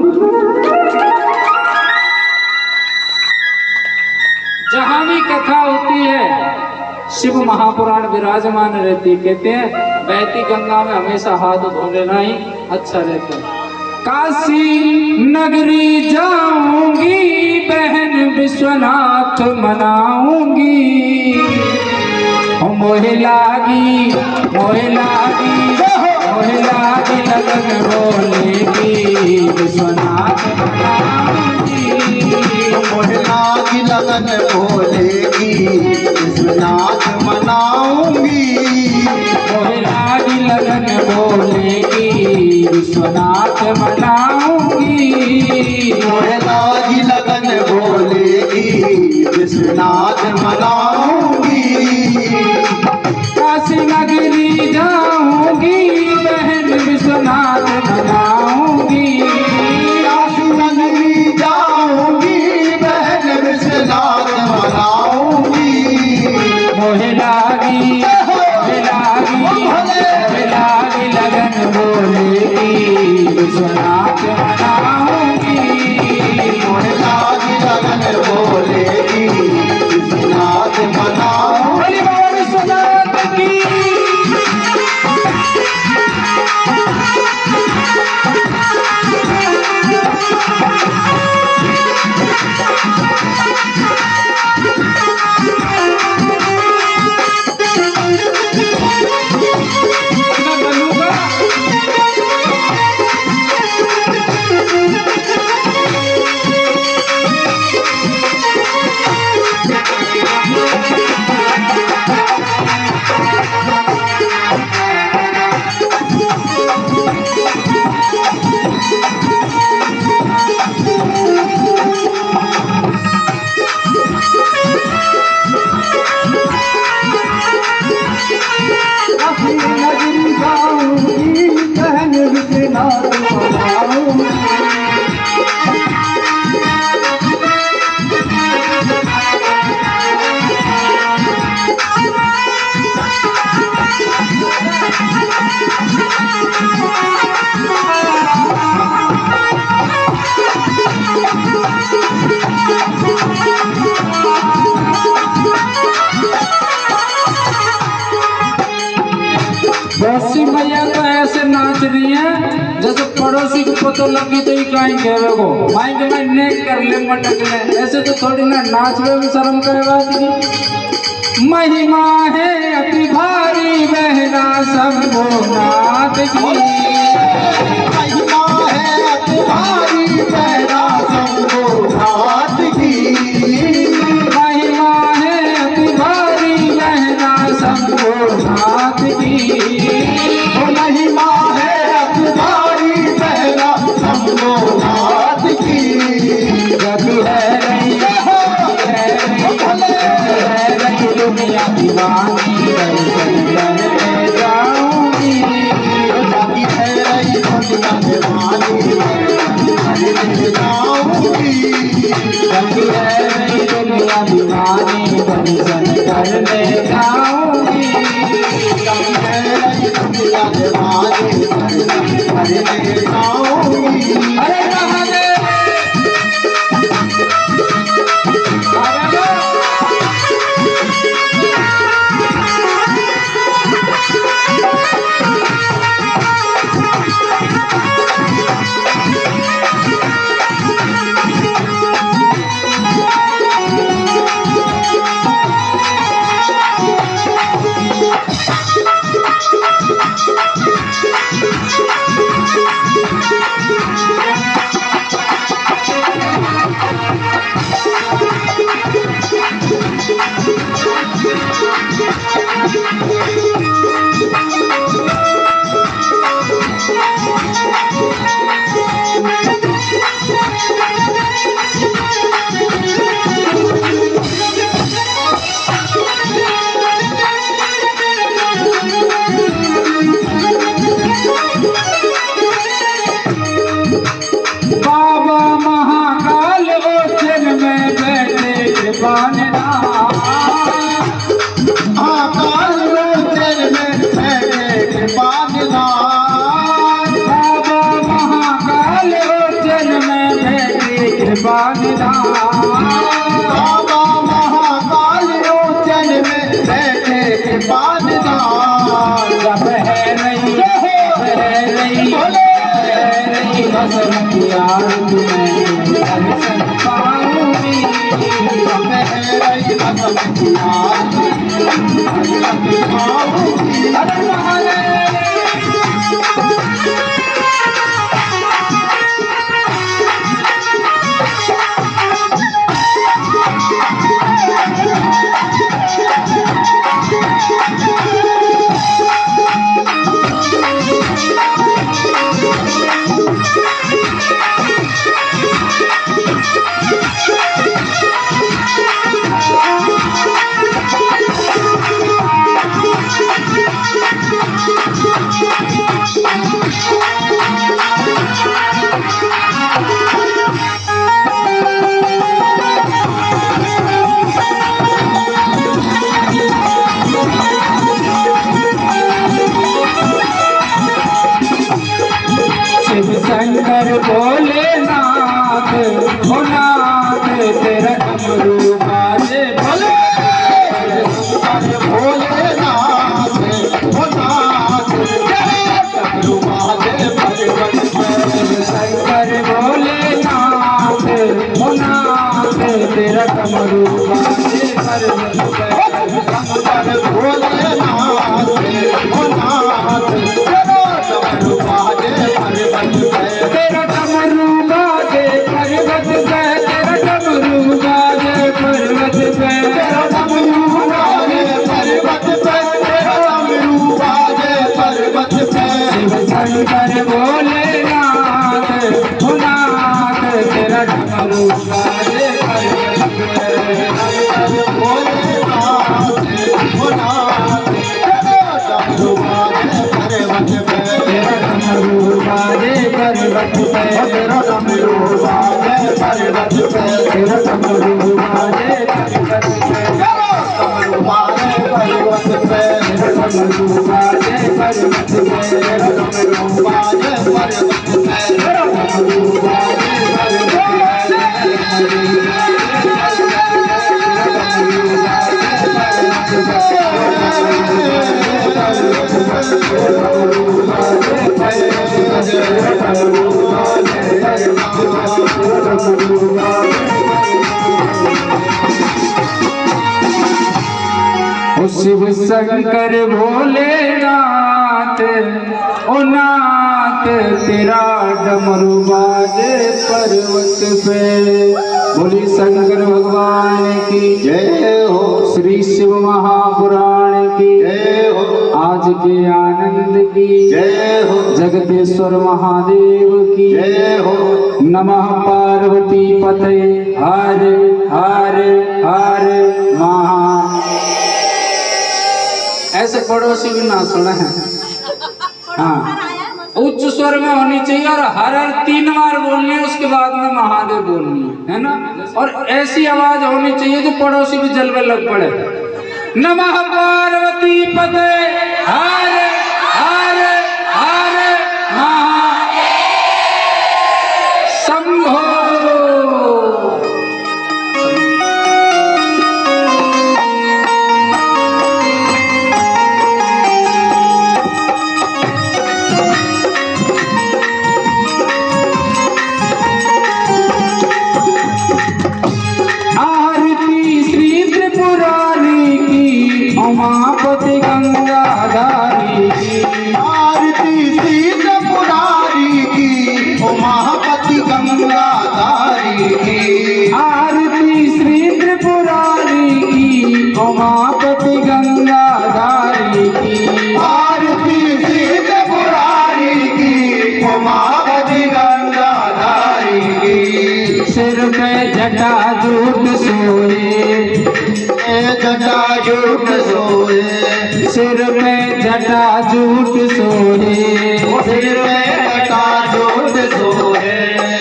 A: जहां भी कथा होती है शिव महापुराण विराजमान रहती है। कहते हैं बहती गंगा में हमेशा हाथ धो लेना ही अच्छा रहता है। काशी नगरी जाऊंगी बहन विश्वनाथ मनाऊंगी, मोहे लागी लगन बोलेगी विश्वनाथ मनाऊंगी,
B: मोहे लागी लगन बोलेगी विश्वनाथ मनाऊंगी,
A: मोहे लागी लगन बोलेगी विश्वनाथ मनाऊंगी,
B: मोहे लागी लगन बोलेगी विश्वनाथ मनाऊंगी।
A: काशी नगरी जाऊंगी बहन विश्वनाथ मनाऊंगी,
B: काशी नगरी जाऊंगी बहन विश्वनाथ मनाऊंगी,
A: मोहे लागी लगन बोलेगी विश्वनाथ मनाऊंगी,
B: मोहे लागी लगन बोलेगी विश्वनाथ मनाऊंगी।
A: बोली बाबा विश्वनाथ की। बस्सी मैया तो ऐसे नाच रही है जैसे पड़ोसी को पता लगी तो ही कहीं कहे को माइक में नेक कर ले मटक ले, ऐसे तो थोड़ी ना नाच में भी शर्म करे बात की। महिमा है अति भारी बहना शंभुनाथ की,
B: महिमा है तुम्हारी बहना शंभुनाथ की,
A: महिमा है अति भारी बहना शंभुनाथ की,
B: महिमा है तुम्हारी बहना शंभुनाथ की।
A: जब है रही दुनिया दीवानी दर्शन करने जाऊंगी,
B: बाकी है रही दुनिया दीवानी करने जाऊंगी,
A: बाकी है रही दुनिया दीवानी दर्शन करने जाऊंगी,
B: बाकी है रही दुनिया दीवानी करने जाऊंगी।
A: अरे महादेव कृपा निधान।
B: बाबा महाकाल उज्जैन में बैठे कृपा निधान।
A: जब है नहीं भस्म की आरती में दर्शन पाऊंगी।
B: जब है रही भस्म की आरती दर्शन पाऊंगी।
A: हर महादेव। शिव शंकर भोलेनाथ हो नाथ तेरा डमरू बाजे भोले।
B: भोलेनाथ हो नाथ तेरा डमरू बाजे पर्वत पे।
A: शिव शंकर भोलेनाथ हो नाथ तेरा डमरू बाजे पर्वत पे।
B: शंकर भोलेनाथ हो नाथ तेरा डमरू बाजे पर्वत पे।
A: तेरा डमरू बाजे पर्वत पे। तेरा डमरू बाजे पर्वत पे।
B: तेरा डमरू बाजे पर्वत पे। तेरा डमरू बाजे पर्वत पे।
A: शिव शंकर भोलेनाथ हो नाथ तेरा डमरू बाजे पर्वत पे।
B: भोलेनाथ हो नाथ तेरा डमरू बाजे पर्वत पे।
A: तेरा डमरू बाजे पर्वत पे।
B: तेरा डमरू बाजे पर्वत पे।
A: तेरा डमरू बाजे पर्वत पे।
B: तेरा डमरू बाजे पर्वत पे।
A: तेरा डमरू बाजे पर्वत पे।
B: तेरा डमरू बाजे पर्वत पे।
A: तेरा डमरू बाजे पर्वत पे। शिव शंकर भोलेनाथ ओ नाथ तेरा डमरू बाजे पर्वत पे। बोली शंकर भगवान की
B: जय हो
A: श्री शिव महापुराण की
B: जय हो
A: आज के आनंद की
B: जय हो
A: जगदीश्वर महादेव की
B: जय हो।
A: नमः पार्वती पते हर हर हर महा। ऐसे पड़ोसी भी ना सुने हैं। हाँ उच्च स्वर में होनी चाहिए और हर हर 3 बार बोलनी है, उसके बाद में महादेव बोलनी है ना। और ऐसी आवाज होनी चाहिए जो पड़ोसी भी जल में लग पड़े। नमः पार्वती पते हर हर हर महा शंभो। आरती श्री त्रिपुरारी की उमापति गंगाधारी की।
B: आरती श्री त्रिपुरारी की उमापति गंगाधारी की।
A: आरती श्री त्रिपुरारी की उमापति गंगाधारी की।
B: आरती श्री त्रिपुरारी की उमापति गंगाधारी की।
A: सिर पे जटा जूट सोए।
B: जटाजूट सोए।
A: सिर पे जटा जूट सोए।
B: सिर में जटाजूट सोए।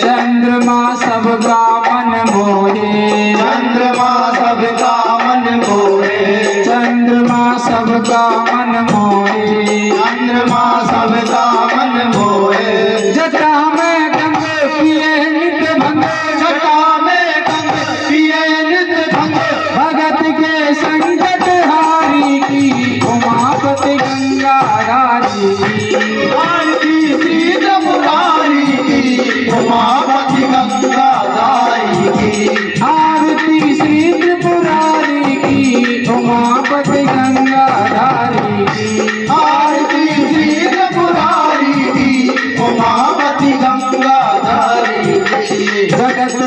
A: चंद्रमा सबका मन मोहे।
B: चंद्रमा सबका मन मोहे।
A: चंद्रमा सबका मन मोहे।
B: चंद्रमा सबका मन मोहे।
A: जटा में गंगे पिए नित भंगे।
B: जटा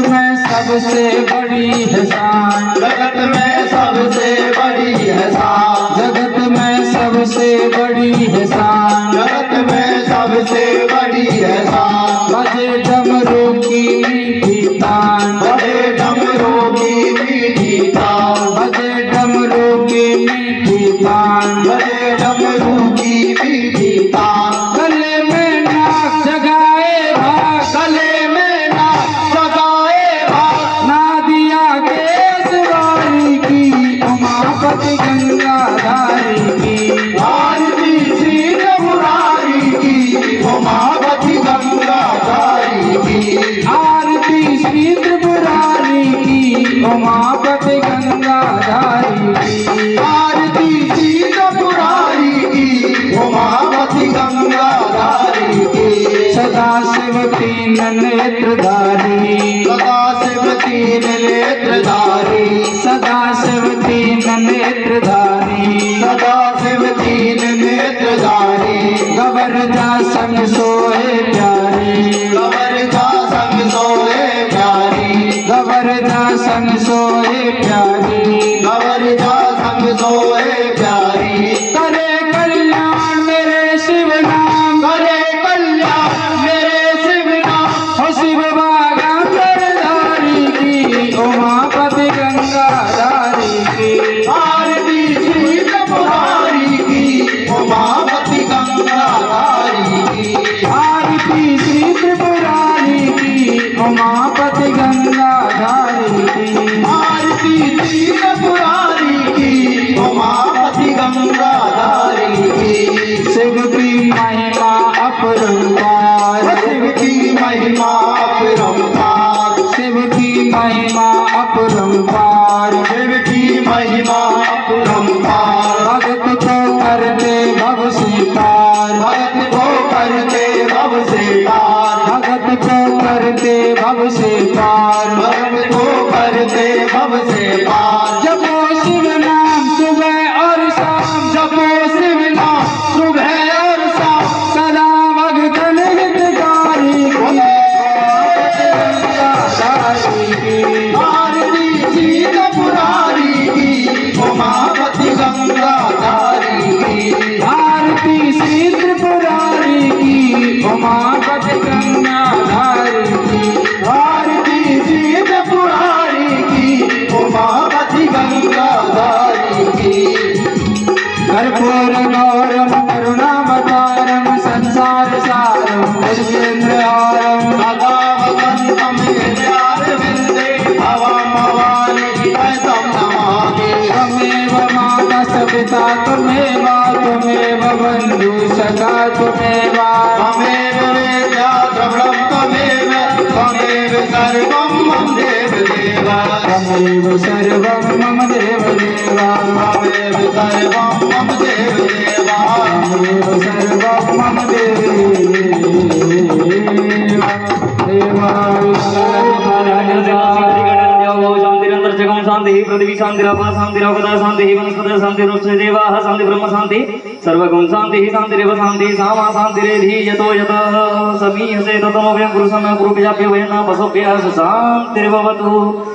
A: में सबसे बड़ी है शान,
B: जगत में सबसे बड़ी है शान,
A: जगत में सबसे बड़ी है शान।
B: जगत में सबसे बड़ी है शान।
A: बजे डमरू की मीठी तान,
B: बड़े डमरू की मीठी तान,
A: बजे डमरू की मीठी तान।
B: बड़े डमरू की मीठी तान।
A: गले में नाग जगाए भाग,
B: गले में नाग जगाए भाग,
A: नादिया केसवारी की उमापति गंगाधारी की।
B: आरती श्री मुरारी की, उमापति गंगाधारी की।
A: आरती श्री त्रिपुरारी की उमापति गंगाधारी की।
B: आरती श्री मुरारी की, उमापति गंगाधारी की।
A: सदा शिव तीन नेत्रधारी,
B: सदा शिव तीन नेत्रधारी,
A: सदा शिव तीन नेत्रधारी।
B: सदा शिव तीन नेत्रधारी।
A: गबर जा संग सोए प्यारी,
B: गबर जा संग सोए प्यारी,
A: गबर जा संग सोए प्यारी।
B: गबर जा संग सोए प्यारी।
A: करे कल्याण मेरे शिव नाम,
B: करे कल्याण मेरे शिव नाम।
A: हो शिव बागंबरधारी की उमापति गंगाधारी की।
B: आरती श्री मुरारी की, उमापति गंगाधारी की।
A: आरती श्री त्रिपुरारी की उमापति गंगाधारी की।
B: आरती श्री मुरारी की, उमापति गंगाधारी की।
A: शिव की महिमा अपरंपार,
B: शिव की महिमा अपरंपार,
A: शिव की महिमा अपरंपार।
B: शिव की महिमा अपरंपार।
A: भगत को करते भव से पार,
B: भगत को करते भव से पार,
A: भगत को करते भव से पार।
B: भगत को करते भव से पार।
A: जपो शिव नाम सुबह और शाम,
B: जपो शिव नाम सुबह और शाम।
A: सदा भगतन हितकारी की गंगाधारी की।
B: आरती श्री मुरारी की, उमापति गंगाधारी की।
A: आरती श्री त्रिपुरारी की उमापति गंगाधारी की।
B: आरती श्री मुरारी की, उमापति गंगाधारी की।
A: कर्पूर गौरम करुणावतारम संसार सारम भुजगेन्द्रहारम।
B: सदा वसंतम हृदयारविन्दे भवं भवानी तं नमामि।
A: त्वमेव माता स पिता त्वमेव, त्वमेव बन्धु सखा त्वमेव।
B: त्वमेव वेद्या द्रविणं त्वमेव, त्वमेव सर्वं मम देवदेव।
A: त्वमेव सर्वं मम देवदेव,
B: त्वमेव सर्वं मम देवदेव।
A: त्वमेव सर्वं मम
C: शांति पृथ्वी शांति शांति शांति वनस्पति शांति देवाः शांति ब्रह्म शांति सर्वगुण शांति शांति शांति सामा शांति रेधि यतो यत समीहसे ततमोभ्यं पुरुषं कुरुभ्याभ्यो वयं पशुभ्यः शांतिर्भवतु।